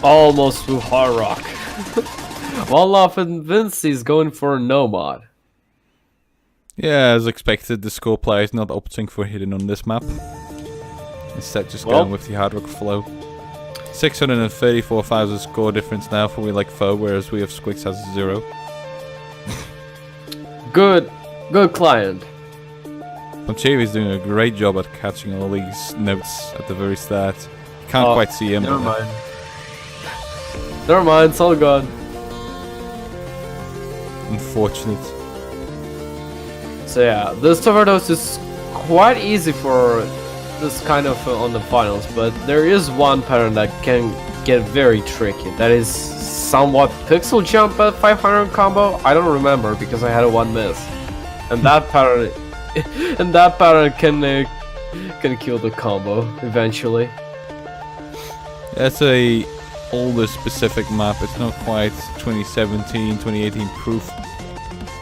Almost to hard rock. One Love and Vince is going for no mod. Yeah, as expected, the score player is not opting for hidden on this map. Instead, just going with the hard rock flow. 634,000 score difference now for We Like Foe, whereas we have skvix has 0. Good client. Ponchev is doing a great job at catching all these notes at the very start. You can't quite see him. Never mind. Never mind, it's all gone. Unfortunate. So yeah, this overdose is quite easy for this kind of on the finals, but there is one pattern that can get very tricky. That is somewhat pixel jump at 500 combo. I don't remember because I had a one miss, and that pattern, can kill the combo eventually. That's a older specific map. It's not quite 2017, 2018 proof.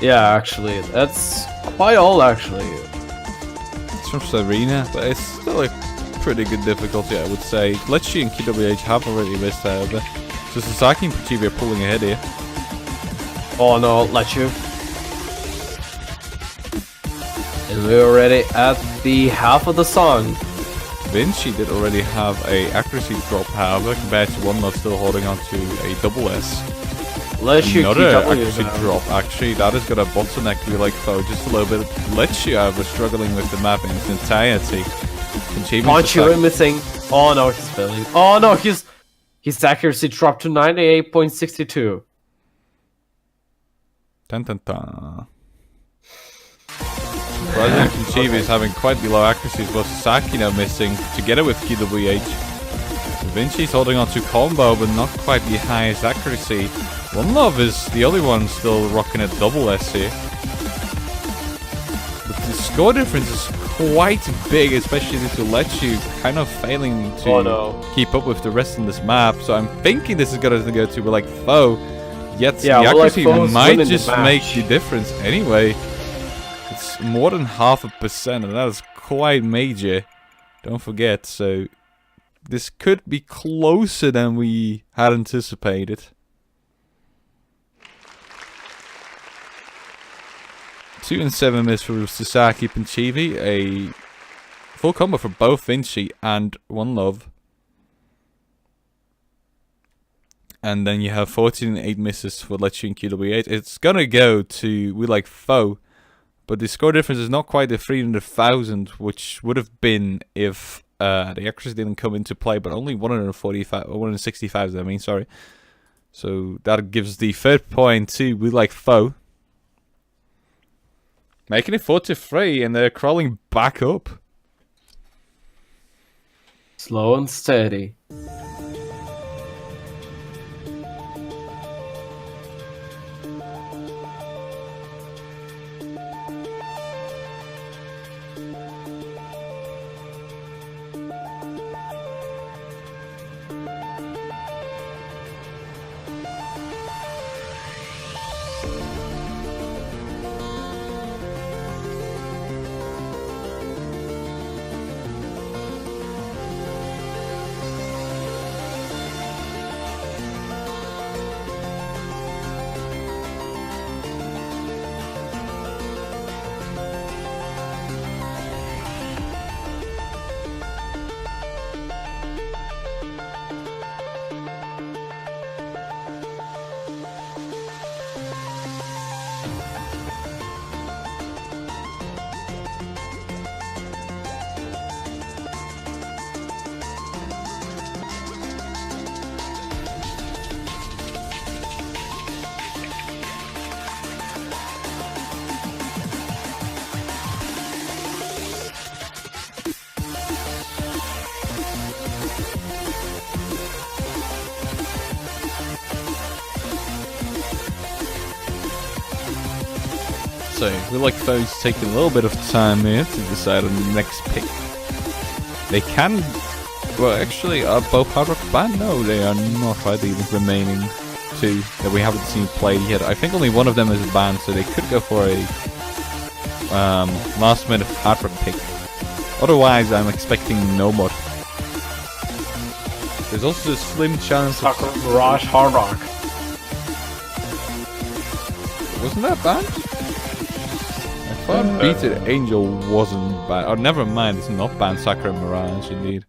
Yeah, actually, that's quite old actually. It's from Serena, but it's still a pretty good difficulty, I would say. Letchi and KWH have already missed, however. So Sasaki and Puchibi are pulling ahead here. Oh no, let you. And we're already at the half of the song. Vinci did already have a accuracy drop, however, compared to one that's still holding on to a double S. Another accuracy drop, actually. That has got a bottleneck We Like Foe just a little bit. Letchi, however, struggling with the map in its entirety. Poncho missing. Oh no, he's failing. Oh no, his accuracy dropped to 98.62. Dun dun dun. President Chibi is having quite the low accuracies, while Sasaki now missing, together with KWH. Vinci's holding on to combo, but not quite the highest accuracy. One Love is the only one still rocking a double S here. But the score difference is quite big, especially due to Letchu kind of failing to keep up with the rest in this map. So I'm thinking this is going to go to like Foe. Yet the accuracy might just make the difference anyway. It's more than 0.5%, and that is quite major. Don't forget, so this could be closer than we had anticipated. 2 and 7 miss for Sasaki Pinchivi, a full combo for both Vinci and One Love. And then you have 14 and 8 misses for Lechi and QW8. It's gonna go to We Like Foe, but the score difference is not quite the 300,000, which would have been if the AxS didn't come into play, but only 145 or 160,000. I mean, sorry. So that gives the third point to We Like Foe, making it 4-3, and they're crawling back up. Slow and steady. So, We Like Foe's taking a little bit of time here to decide on the next pick. They can... Well, actually, are both Hard Rock banned? No, they are not, right? The remaining two that we haven't seen played yet. I think only one of them is banned, so they could go for a last minute Hard Rock pick. Otherwise, I'm expecting no more. There's also a slim chance of... Sakura Mirage Hard Rock. Wasn't that banned? I thought Beated Angel wasn't banned. Oh, never mind, it's not banned. Sakura Mirage, indeed.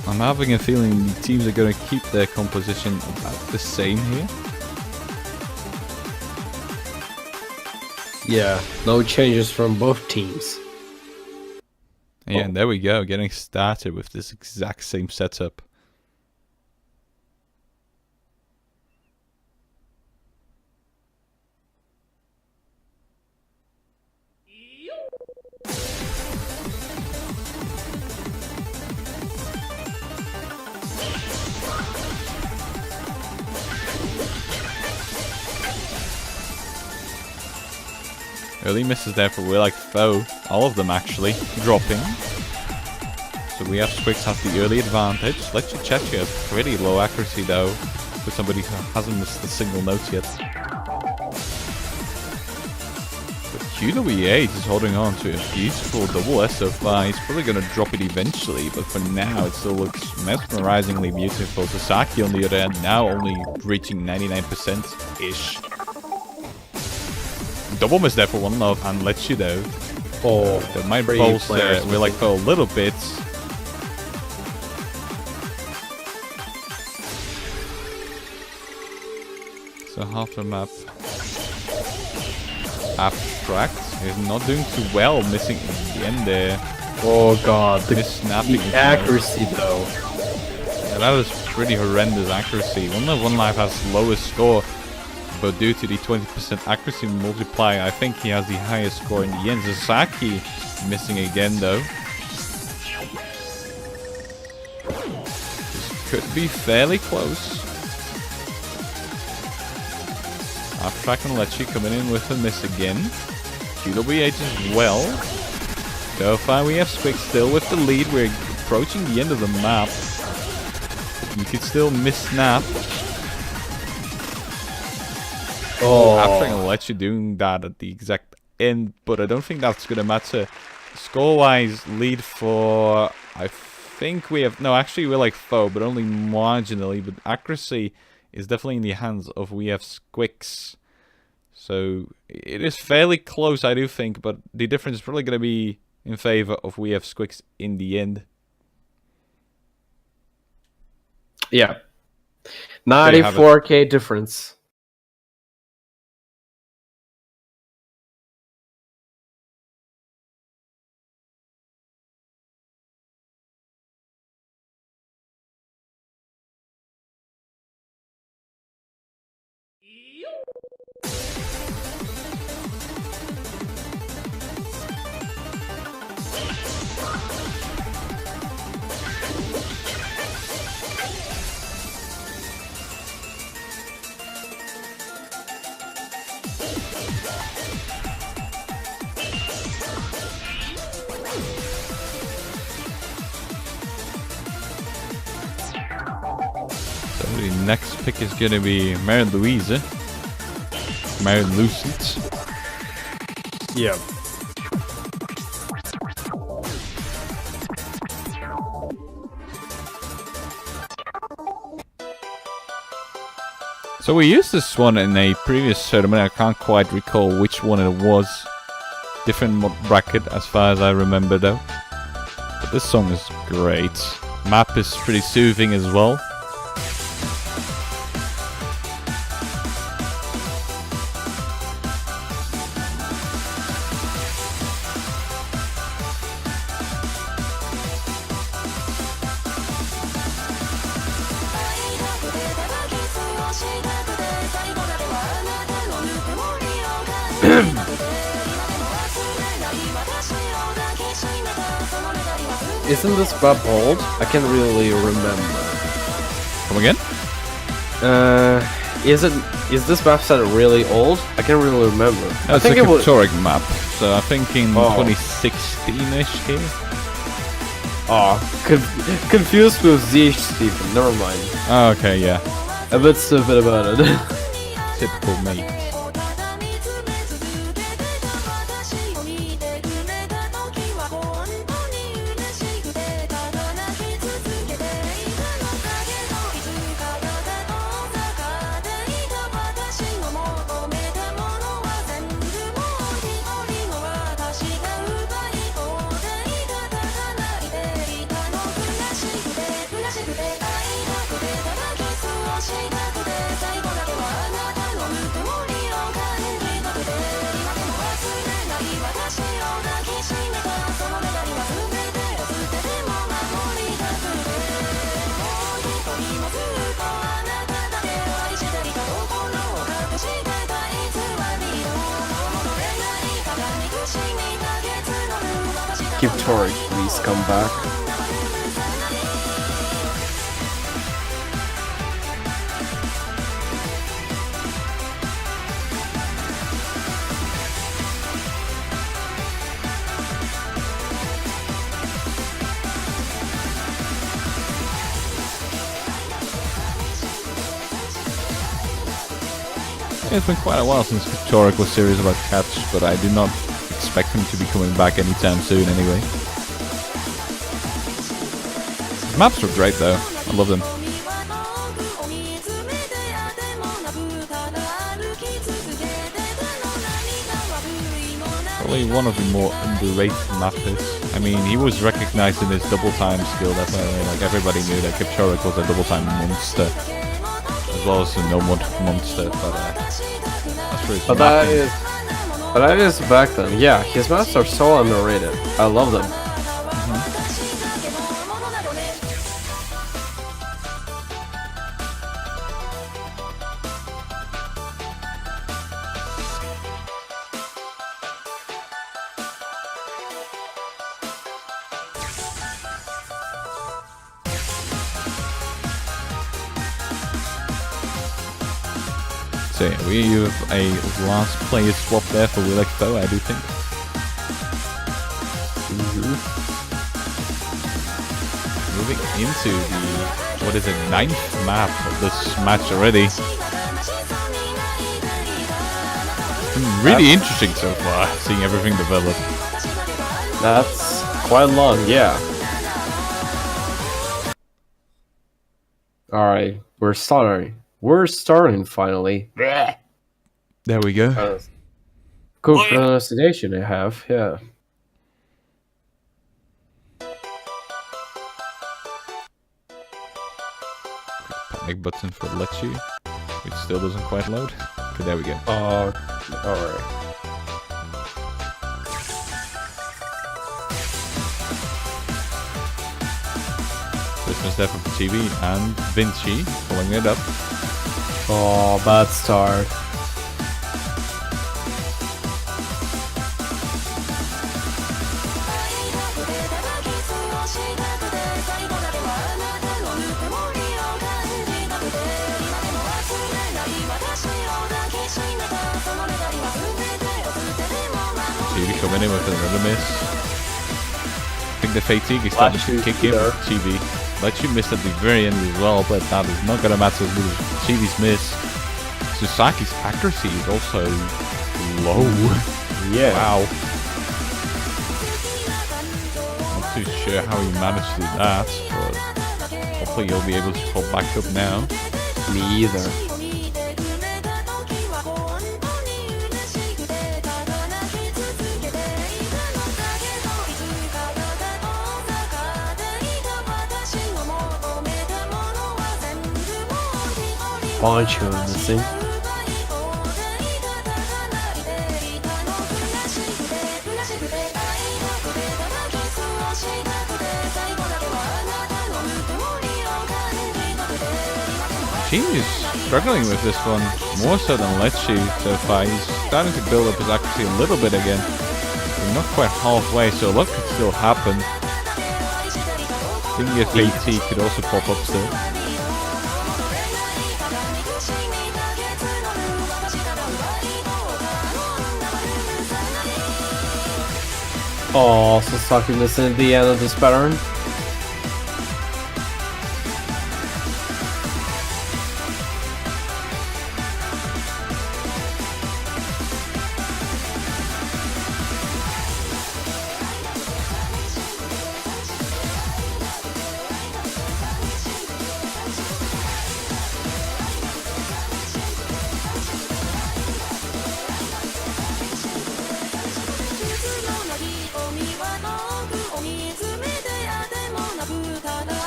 I'm having a feeling the teams are going to keep their composition about the same here. Yeah, no changes from both teams. Yeah, and there we go, getting started with this exact same setup. Early misses there for We Like Foe, all of them actually dropping. So we have skvix have the early advantage. Let's check here, pretty low accuracy though, for somebody who hasn't missed a single note yet. But QW8 is holding on to a beautiful double SO5. He's probably going to drop it eventually, but for now it still looks mesmerizingly beautiful. Sasaki on the other hand now only reaching 99%-ish. Double miss there for One Love and lets you though. Oh, that might bolster We Like Foe a little bit. So half the map. Abstract is not doing too well, missing in the end there. Oh god, the Snapping is accuracy though. Yeah, that is pretty horrendous accuracy. One Life has lowest score, but due to the 20% accuracy multiplier, I think he has the highest score in the end. Sasaki missing again though. This could be fairly close. After track and Lechi coming in with a miss again. QWH as well. So far we have Squig still with the lead. We're approaching the end of the map. You could still miss snap. Oh, After and Lechi doing that at the exact end, but I don't think that's gonna matter. Score-wise, lead for I think we have actually we're like foe, but only marginally. But accuracy is definitely in the hands of we have skvix. So it is fairly close, I do think, but the difference is probably going to be in favor of we have skvix in the end. yeah. 94k difference. So the next pick is going to be Mary Louise. Mary Lucent. Yeah. So we used this one in a previous tournament. I can't quite recall which one it was. Different bracket as far as I remember though. But this song is great. Map is pretty soothing as well. Isn't this map old? I can't really remember. Come again? Is this map set really old? I can't really remember. No, I it's think a it was. Captoric map. So I think in 2016-ish here. Oh, confused with ZH Steven. Never mind. Oh, okay, yeah. A bit stupid about it. Typical me. Keep Tori, please come back. It's been quite a while since Captoric was serious about catch, but I do not expect him to be coming back anytime soon anyway. His maps were great though, I love them. Probably one of the more underrated mappers. I mean, he was recognized in his double time skill, definitely. Like everybody knew that Captoric was a double time monster, as well as a no mod monster, but that's for his But that is back then. Yeah, his maps are so underrated. I love them. So yeah, we have a last player swap there for Will Expo, I do think. Moving into the, what is it, 9th map of this match already. Really interesting so far, seeing everything develop. That's quite long, yeah. Alright, we're starting. We're starting finally. There we go. Cool pronunciation I have, yeah. Panic button for Lechi, which still doesn't quite load. Okay, there we go. Alright. Christmas Death of TV and Vinci pulling it up. Oh, bad start. TV coming in with another miss. I think the fatigue is starting to kick in with TV. Lechi missed at the very end as well, but that is not gonna matter as TV's miss. Susaki's accuracy is also low. Yeah. Wow. Not too sure how he managed to do that, but hopefully he'll be able to pull back up now. Me either. Poncho missing. He's struggling with this one more so than Lechi so far. He's starting to build up his accuracy a little bit again. We're not quite halfway, so a lot could still happen. I think if AT could also pop up still. Oh, Sasaki missing at the end of this pattern.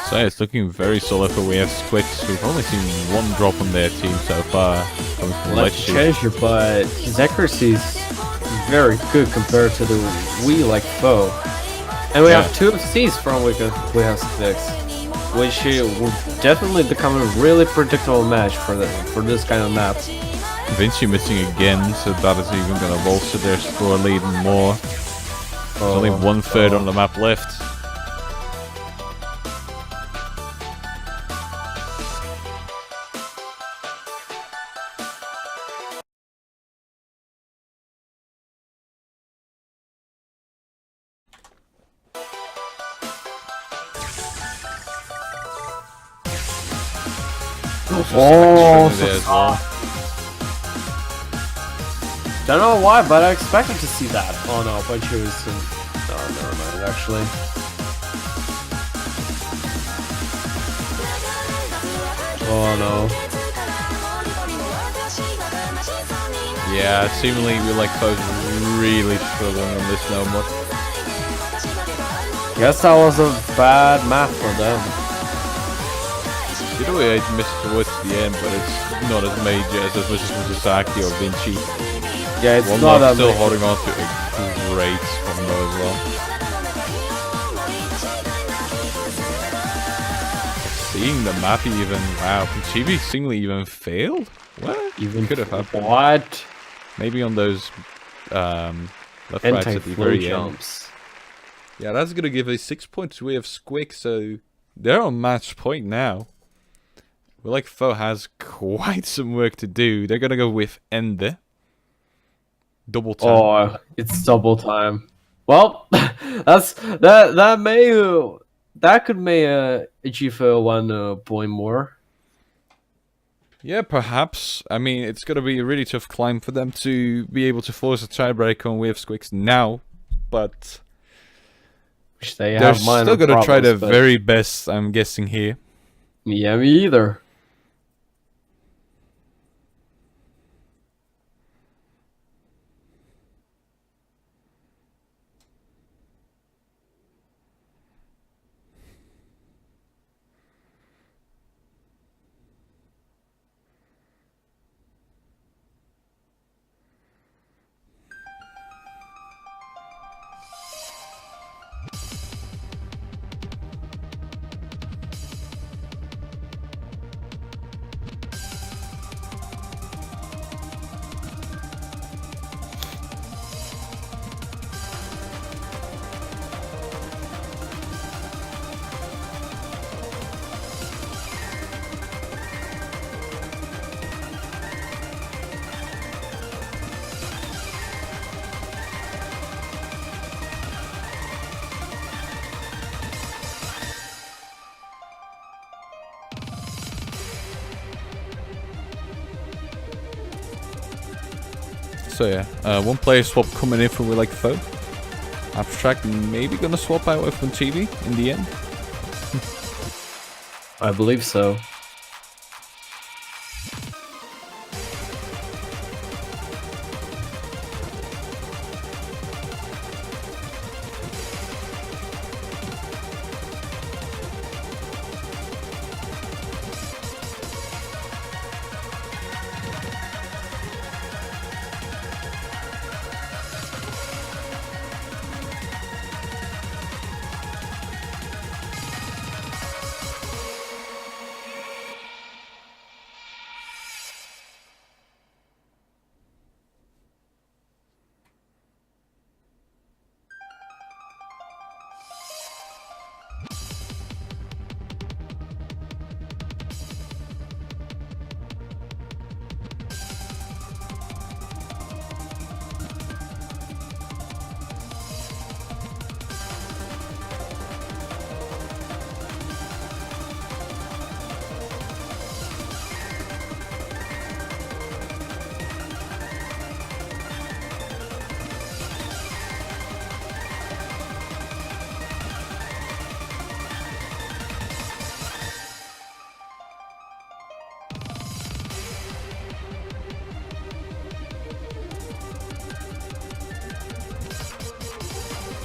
So it's looking very solid for AxS. We've only seen one drop on their team so far. Coming from Let's Lechi. change it, but his accuracy is very good compared to the Wii like foe. And we have 2 Cs from skvix, which will definitely become a really predictable match for this kind of map. Vinci missing again, so that is even going to bolster their score lead more. There's only 1/3 on the map left. Oh, there as well. Don't know why, but I expected to see that. Oh no, but she was in... Oh, never mind, actually. Oh no. Yeah, seemingly we like both really struggling on this number. Guess that was a bad math for them. Either way, I missed towards the end, but it's not as major as much as Sasaki or Vinci. Yeah, it's One not Mark that still big. holding on to a great combo as well. Seeing the map even, wow, Chibi seemingly even failed? What? Even could have happened. What? Maybe on those left rights at the Anti-flow very end. jumps. Yeah, that's gonna give a 6 points. We have Squig, so they're on match point now. Well, like Foe has quite some work to do. They're gonna go with Ende. Double time. Oh, it's double time. Well, that could make G4 one point more. Yeah, perhaps. I mean, it's gonna be a really tough climb for them to be able to force a tiebreak on with skvix now, but Which they they're have minor still gonna try their problems, but- very best, I'm guessing here. Yeah, me either. So yeah, one player swap coming in from We Like Foe. Abstract maybe gonna swap out with TV in the end. I believe so.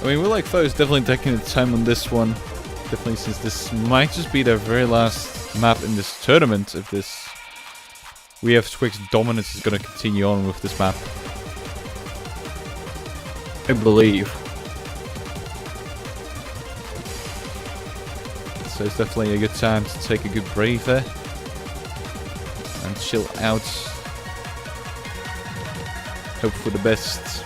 I mean, We Like Foe is definitely taking its time on this one. Definitely, since this might just be their very last map in this tournament. If this We Have skvix dominance is going to continue on with this map. I believe. So it's definitely a good time to take a good break there and chill out. Hope for the best.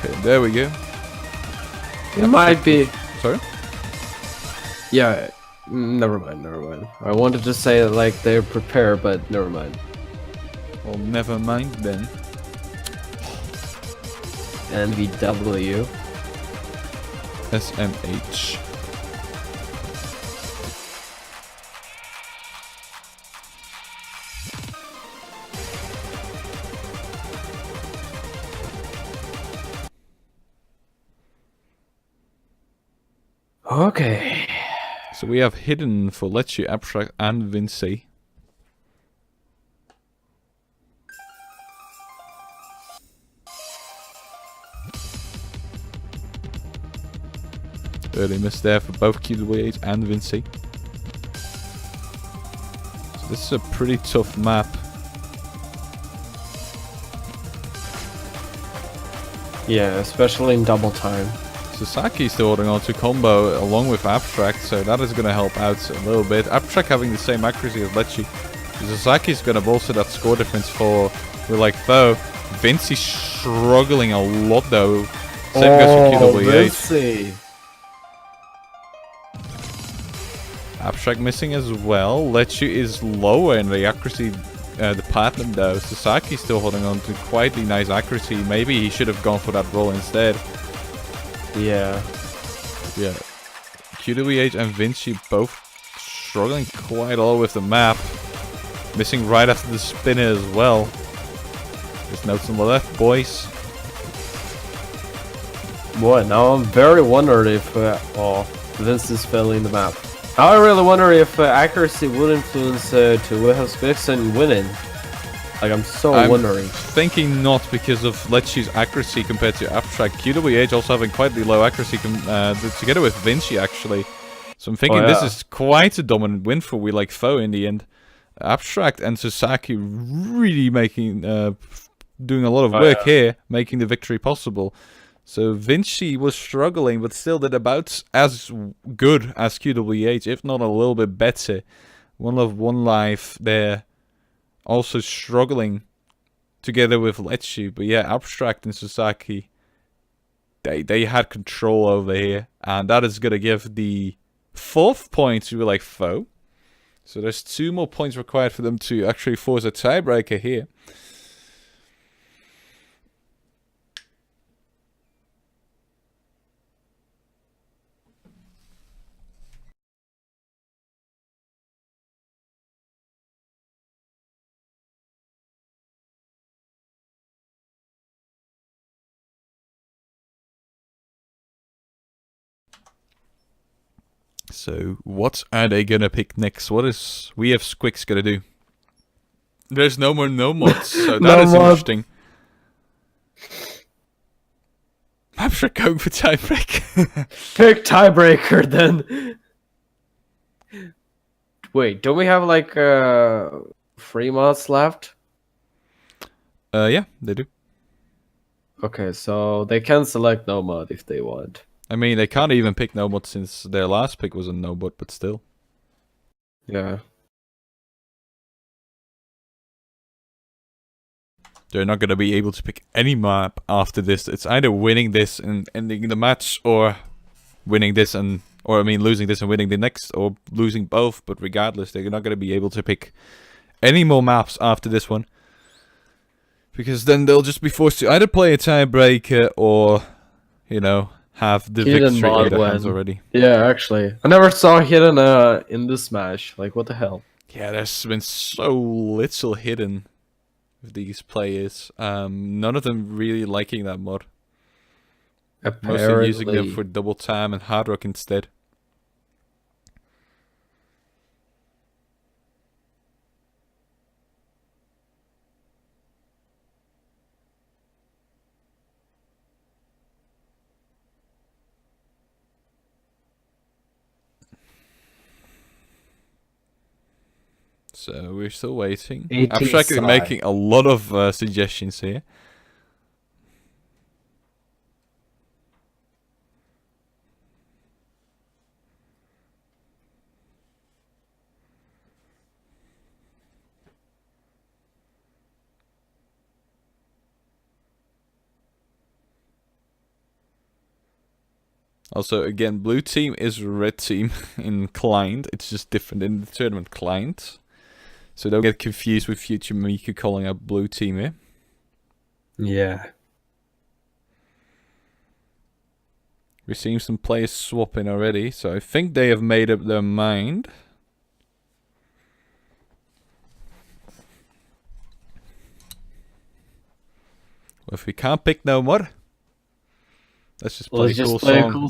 Okay, there we go. It might be. Sorry? Yeah. Never mind. Never mind. I wanted to say like they're prepared, but never mind. Well, never mind then. NVW. SMH. Okay. So we have hidden for Lecce, Abstract, and Vinci. Early miss there for both QWH and Vinci. So this is a pretty tough map. Yeah, especially in double time. Sasaki still holding on to combo along with Abstract, so that is going to help out a little bit. Abstract having the same accuracy as Lecce. Sasaki is going to bolster that score difference for like Foe. Vinci struggling a lot though. Same goes for QWH. Vinci. Abstract missing as well. Lecce is lower in the accuracy department though. Sasaki still holding on to quite the nice accuracy. Maybe he should have gone for that roll instead. Yeah. Yeah. QWH and Vinci both struggling quite a lot with the map. Missing right after the spinner as well. There's notes on the left, boys. Boy, now I'm very wondering if Vince is failing the map. I really wonder if accuracy would influence to skvix and winning. Like, I'm wondering. Thinking not because of Lecce's accuracy compared to Abstract. QWH also having quite the low accuracy together with Vinci actually. So I'm thinking this is quite a dominant win for We Like Foe in the end. Abstract and Sasaki really making doing a lot of work here, making the victory possible. So Vinci was struggling, but still did about as good as QWH, if not a little bit better. One Love, One Life there, also struggling together with Lecce. But yeah, Abstract and Sasaki, they had control over here, and that is gonna give the 4th point to like Foe. So there's 2 more points required for them to actually force a tiebreaker here. So what are they gonna pick next? What is We Have skvix gonna do? There's no more no mods, so that is interesting. Abstract going for tiebreak. Pick tiebreaker then. Wait, don't we have like 3 mods left? Yeah, they do. Okay, so they can select no mod if they want. I mean, they can't even pick no mod since their last pick was a no mod, but still. Yeah. They're not gonna be able to pick any map after this. It's either winning this and ending the match, or winning this and, or I mean, losing this and winning the next, or losing both. But regardless, they're not gonna be able to pick any more maps after this one, because then they'll just be forced to either play a tiebreaker or, you know, have the Hidden victory in mod their hands win. already. Yeah, actually. I never saw Hidden in this match. Like, what the hell? Yeah, there's been so little Hidden with these players. None of them really liking that mod. Mostly using them for double time and hard rock instead. So we're still waiting. Abstract is making a lot of suggestions here. Also, again, blue team is red team in client. It's just different in the tournament client. So don't get confused with future Miku calling out blue team here. Yeah. We're seeing some players swapping already, so I think they have made up their mind. Well, if we can't pick no more, Let's just play Let's a cool just play a song. cool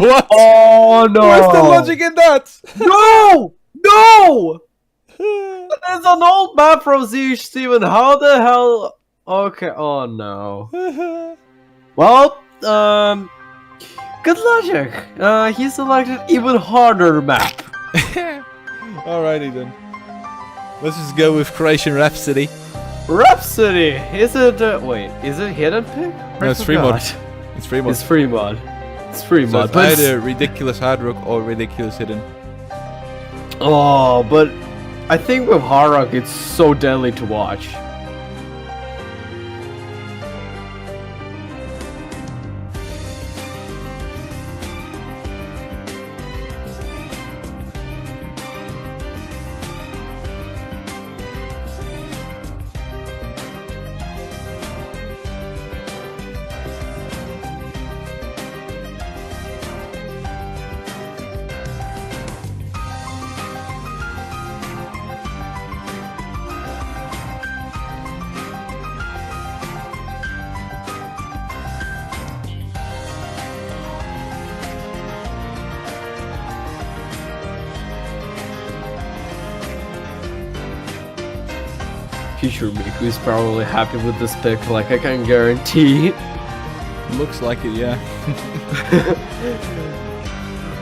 What? Oh no! Where's the logic in that? No! No! It's an old map from ZH Steven. How the hell? Okay. Oh no. Well, good logic. He selected even harder map. Alrighty then. Let's just go with Croatian Rhapsody. Rhapsody. Is it? Wait. Is it hidden pick? No, it's free mod. It's free mod. It's free mod. It's free So mod. it's But either ridiculous hard rock or ridiculous hidden. oh, but I think with hard rock, it's so deadly to watch. Future Miku is probably happy with this pick, like I can guarantee. Looks like it, yeah.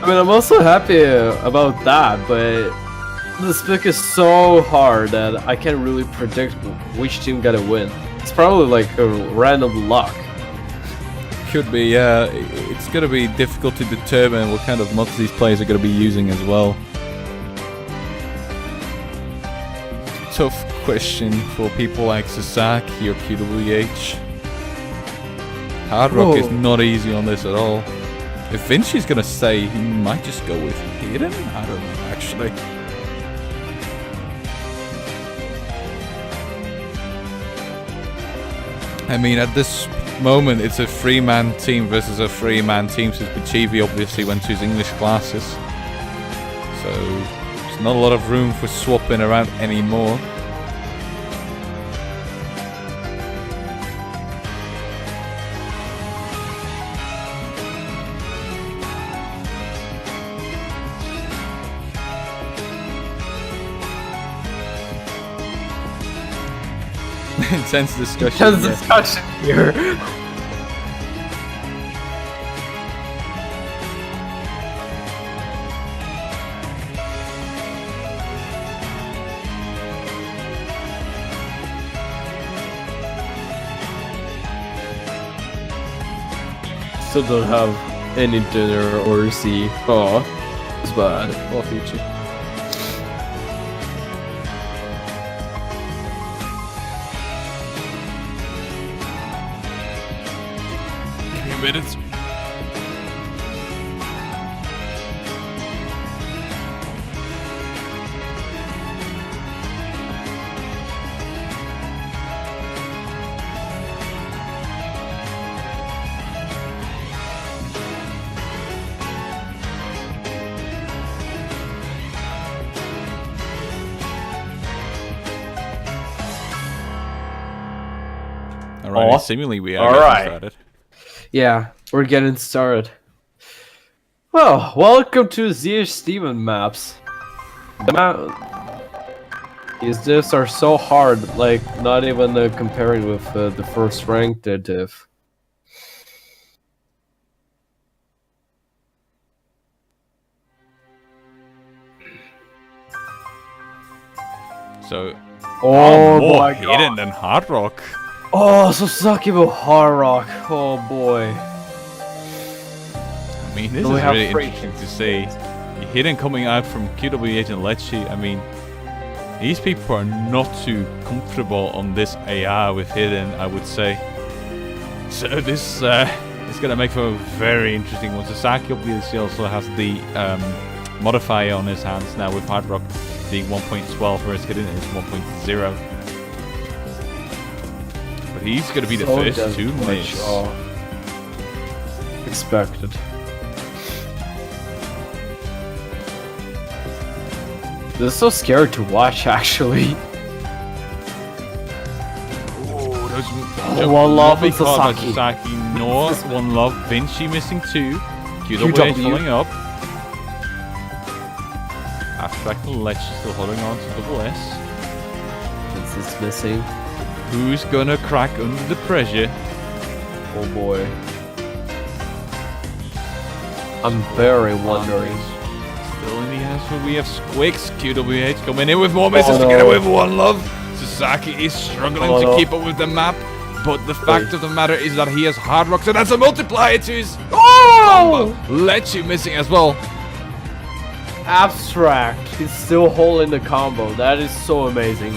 I mean, I'm also happy about that, but this pick is so hard that I can't really predict which team gonna win. It's probably like a random luck. Could be, yeah. It's gonna be difficult to determine what kind of mods these players are gonna be using as well. Tough question for people like Sasaki or QWH. Hard rock is not easy on this at all. If Vinci's gonna say, he might just go with hidden. I don't know, actually. I mean, at this moment, it's a 3-man team versus a 3-man team, since Bichivi obviously went to his English classes. So, there's not a lot of room for swapping around anymore. Intense discussion. Intense discussion here. Still don't have any dinner or see. Oh, it's bad. Or future. Minutes. Alright, seemingly we are getting started. Yeah, we're getting started. Well, welcome to ZH Steven maps. These diffs are so hard, like not even comparing with the first ranked diff. So, oh more my hidden god! than hard rock. Oh, Sasaki with hard rock. Oh boy. I mean, this is really interesting to see. Hidden coming out from QWH and Lecce. I mean, these people are not too comfortable on this AR with hidden, I would say. So this is gonna make for a very interesting one. Sasaki obviously also has the modifier on his hands now with hard rock being 1.12, whereas hidden is 1.0. But he's going to be the first to miss. Expected. This is so scary to watch, actually. Oh, those one love and Sasaki. Sasaki. ignore one love. Vinci missing 2. QWH QW. following up. Abstract and Ledge still holding on to double S. This is missing. Who's gonna crack under the pressure? Oh boy. I'm very wondering. Still in the hands where we have skvix. QWH coming in with more misses to get away with one love. Sasaki is struggling to keep up with the map. But the fact of the matter is that he has hard rocks, and that's a multiplier to his combo. Lechu missing as well. Abstract. He's still holding the combo. That is so amazing.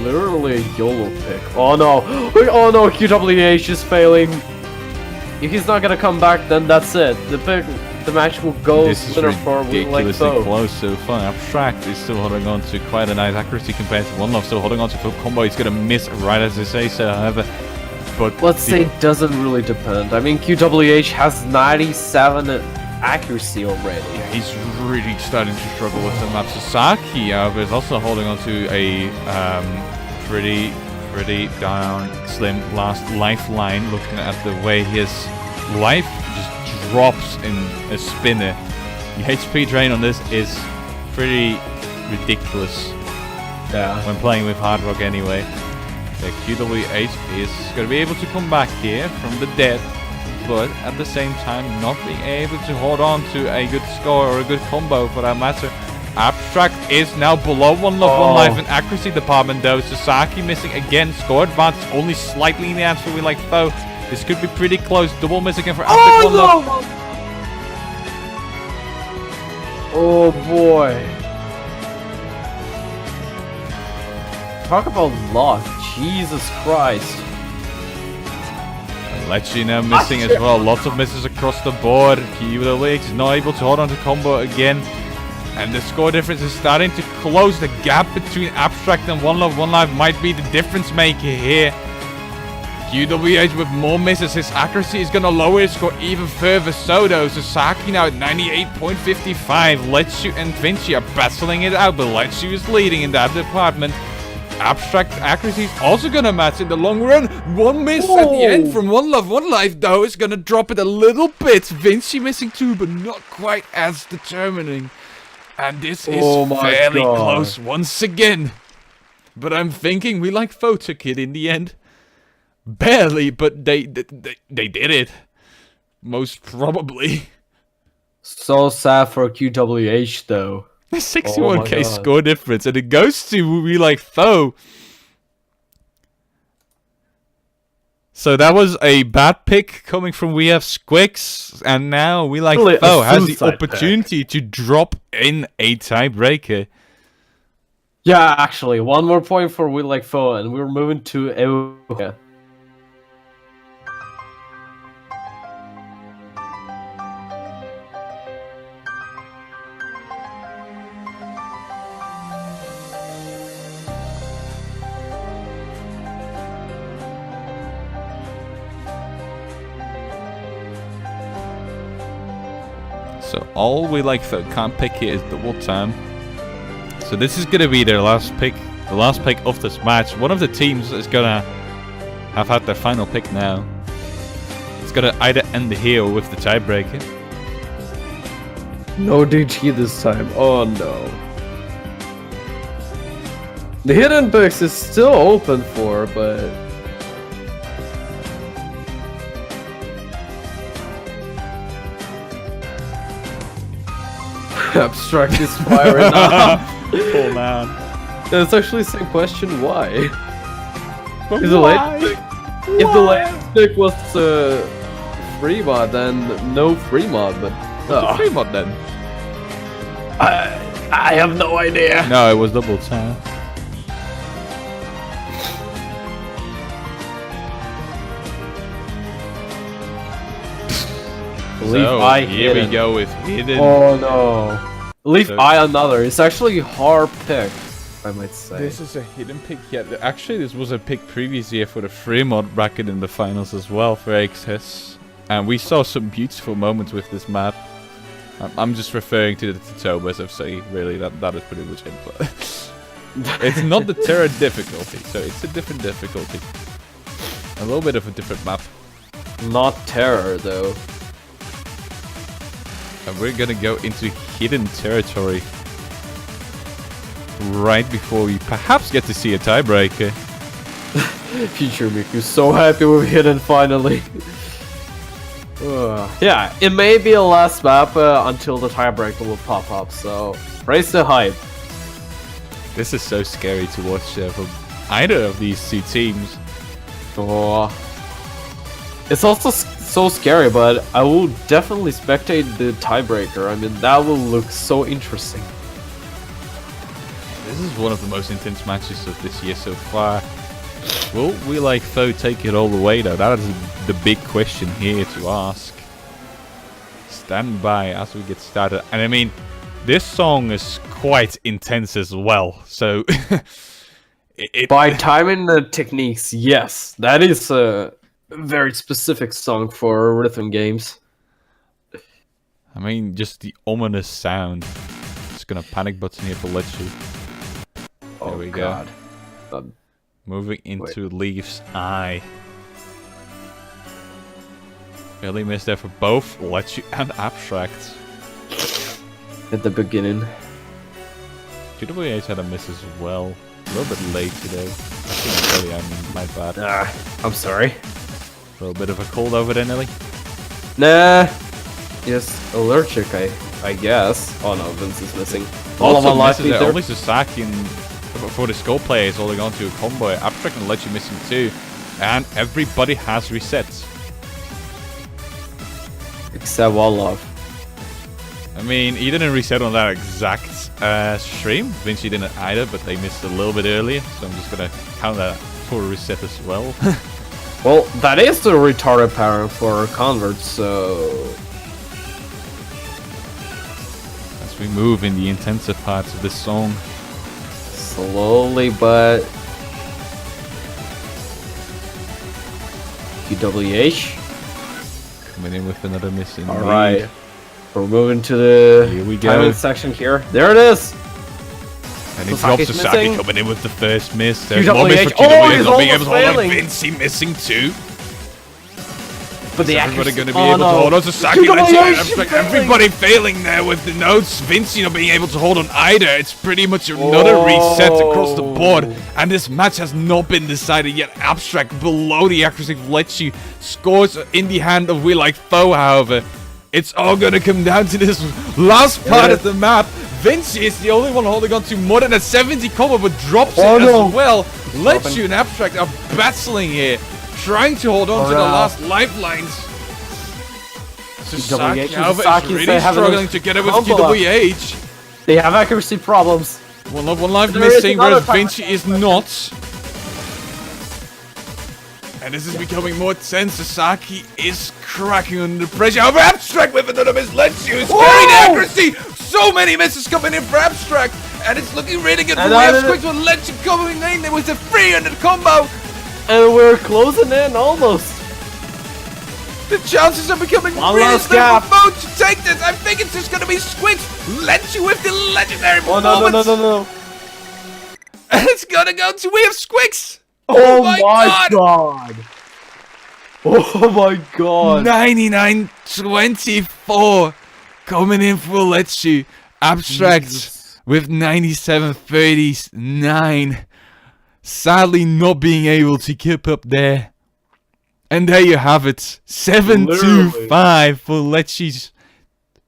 Literally a YOLO pick. Oh no. Oh no, QWH is failing. If he's not gonna come back, then that's it. The match will go This is winner for like ridiculously so. close so far. Abstract is still holding on to quite a nice accuracy compared to One Love. Still holding on to full combo. He's gonna miss right as they say so. However, but Let's say it doesn't really depend. I mean, QWH has 97 accuracy already. he's really starting to struggle with the map. Sasaki, however, is also holding on to a pretty down slim last lifeline. Looking at the way his life just drops in a spinner. The HP drain on this is pretty ridiculous. Yeah. When playing with Hard Rock anyway. The QWH is going to be able to come back here from the dead, but at the same time not being able to hold on to a good score or a good combo for that matter. Abstract is now below one love, one life in accuracy department though. Sasaki missing again, score advantage only slightly in the answer we like foe. This could be pretty close, double miss again for Abstract, one love. Oh boy. Talk about luck. Jesus Christ. Lechi now missing as well. Lots of misses across the board. QWH is not able to hold on to combo again. And the score difference is starting to close. The gap between Abstract and One Love, One Life might be the difference maker here. QWH with more misses. His accuracy is going to lower his score even further. So though, Sasaki now at 98.55. Lechu and Vinci are battling it out, but Lechu is leading in that department. Abstract accuracy is also going to match in the long run. One miss at the end from One Love, One Life though is going to drop it a little bit. Vinci missing 2, but not quite as determining. And this is fairly close once again. But I'm thinking we like foe took it in the end. Barely, but they did it. Most probably. So sad for QWH though. 61k score difference, and it goes to we like foe. So that was a bad pick coming from we have skvix, and now we like really foe has the opportunity to drop in a tiebreaker. Yeah, actually, one more point for we like foe, and we're moving to a. So all we like foe can't pick here is double time. So this is gonna be their last pick, the last pick of this match. One of the teams is gonna have had their final pick now. It's gonna either end here with the tiebreaker. No DG this time. Oh no. The hidden picks is still open for, but Abstract is firing up. Oh man. It's actually the same question. Why? But If the last pick was free mod, then no free mod. But What's the free mod then? I have no idea. No, it was double time. Leaf here we go with hidden. Oh no. Leaf I another. It's actually hard pick, I might say. This is a hidden pick. Yeah, actually, this was a pick previous year for the free mod bracket in the finals as well for AxS. And we saw some beautiful moments with this map. I'm just referring to the tutorials of say really that is pretty much it. But It's not the Terra difficulty, so it's a different difficulty. A little bit of a different map. Not terror though. And we're gonna go into hidden territory right before we perhaps get to see a tiebreaker. Future Miku's so happy with Hidden finally. Yeah, it may be a last map until the tiebreaker will pop up, so raise the hype. This is so scary to watch from either of these two teams. Oh. It's also so scary, but I will definitely spectate the tiebreaker. I mean, that will look so interesting. This is one of the most intense matches of this year so far. Will we like Foe take it all the way though? That is the big question here to ask. Stand by as we get started. And I mean, this song is quite intense as well, so... By timing the techniques, yes. That is a very specific song for rhythm games. I mean, just the ominous sound. Just gonna panic button here for Letchu. There we God. go. Moving into Leaf's Eye. Barely missed there for both Letchu and Abstract. At the beginning. GWH had a miss as well. A little bit late today. Actually, Nelly, I mean, my bad. I'm sorry. A little bit of a cold over there, Nelly? Nah. Just allergic, I guess. Oh no, Vince is missing. All of Also my life misses there. leader. Only Sasaki and for the skull player is holding on to a combo. Abstract and Letchu missing too. And everybody has reset. Except one love. I mean, he didn't reset on that exact stream. Vinci didn't either, but they missed a little bit earlier. So I'm just gonna count that for a reset as well. Well, that is the retarded pattern for converts, so... As we move in the intensive parts of this song. Slowly, but... QWH. Coming in with another miss in Alright. We're moving to the Here we go. timing section here. There it is! And he Sasaki's drops Sasaki missing. coming in with the first miss. There's QWH. one miss for Oh, QWH he's not being able almost to hold on. failing. Vinci missing too. But the Everybody accuracy... going to be oh, able no. to hold on. Sasaki, QWH Abstract, failing. everybody failing there with the notes. Vinci not being able to hold on either. It's pretty much another reset across the board. And this match has not been decided yet. Abstract below the accuracy of Letchu. Scores in the hand of We Like Foe, however. It's all going to come down to this last part of the map. Vinci is the only one holding on to more than a 70 combo, but drops it as well. Letchu and Abstract are battling here, trying to hold on to the last lifelines. Sasaki, however, is really struggling together with QWH. They have accuracy problems. One life There is missing, another whereas time. Vinci is not. And this is becoming more tense. Sasaki is cracking under pressure. However, Abstract with another miss. Letchu is carrying the accuracy. So many misses coming in for Abstract. And it's looking really good for And we have then- Squix with Letchu coming in. There was a 300 combo. And we're closing in almost. The chances are becoming One really last slim gap. for Foe to take this. I think it's just going to be Squix. Letchu with the legendary Oh performance. no. And it's going to go to we have Squix. Oh my god. Oh my god. 99-24 coming in for Letchu. Abstract Jesus. with 97-39. Sadly not being able to keep up there. And there you have it. 7-5 for Letchu's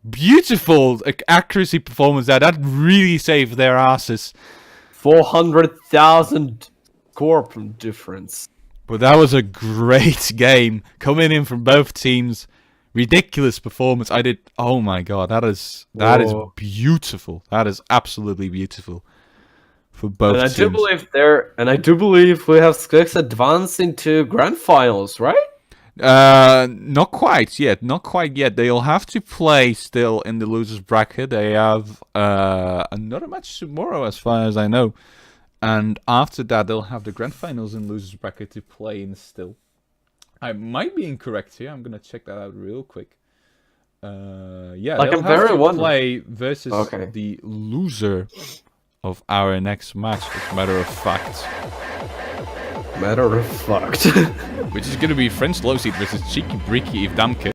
beautiful accuracy performance there. That really saved their asses. 400,000 core difference. But that was a great game coming in from both teams. Ridiculous performance. Oh my god, that is Whoa. beautiful. That is absolutely beautiful for both And I teams. do believe we have skvix advancing to grand finals, right? Not quite yet. They'll have to play still in the losers bracket. They have another match tomorrow, as far as I know. And after that, they'll have the grand finals in losers bracket to play in still. I might be incorrect here. I'm gonna check that out real quick. Yeah, Like, they'll I'm have very to wondering. play versus Okay. the loser of our next match, as a matter of fact. Matter of fact. Which is gonna be French Low Seed versus Cheeky Breaky Damke.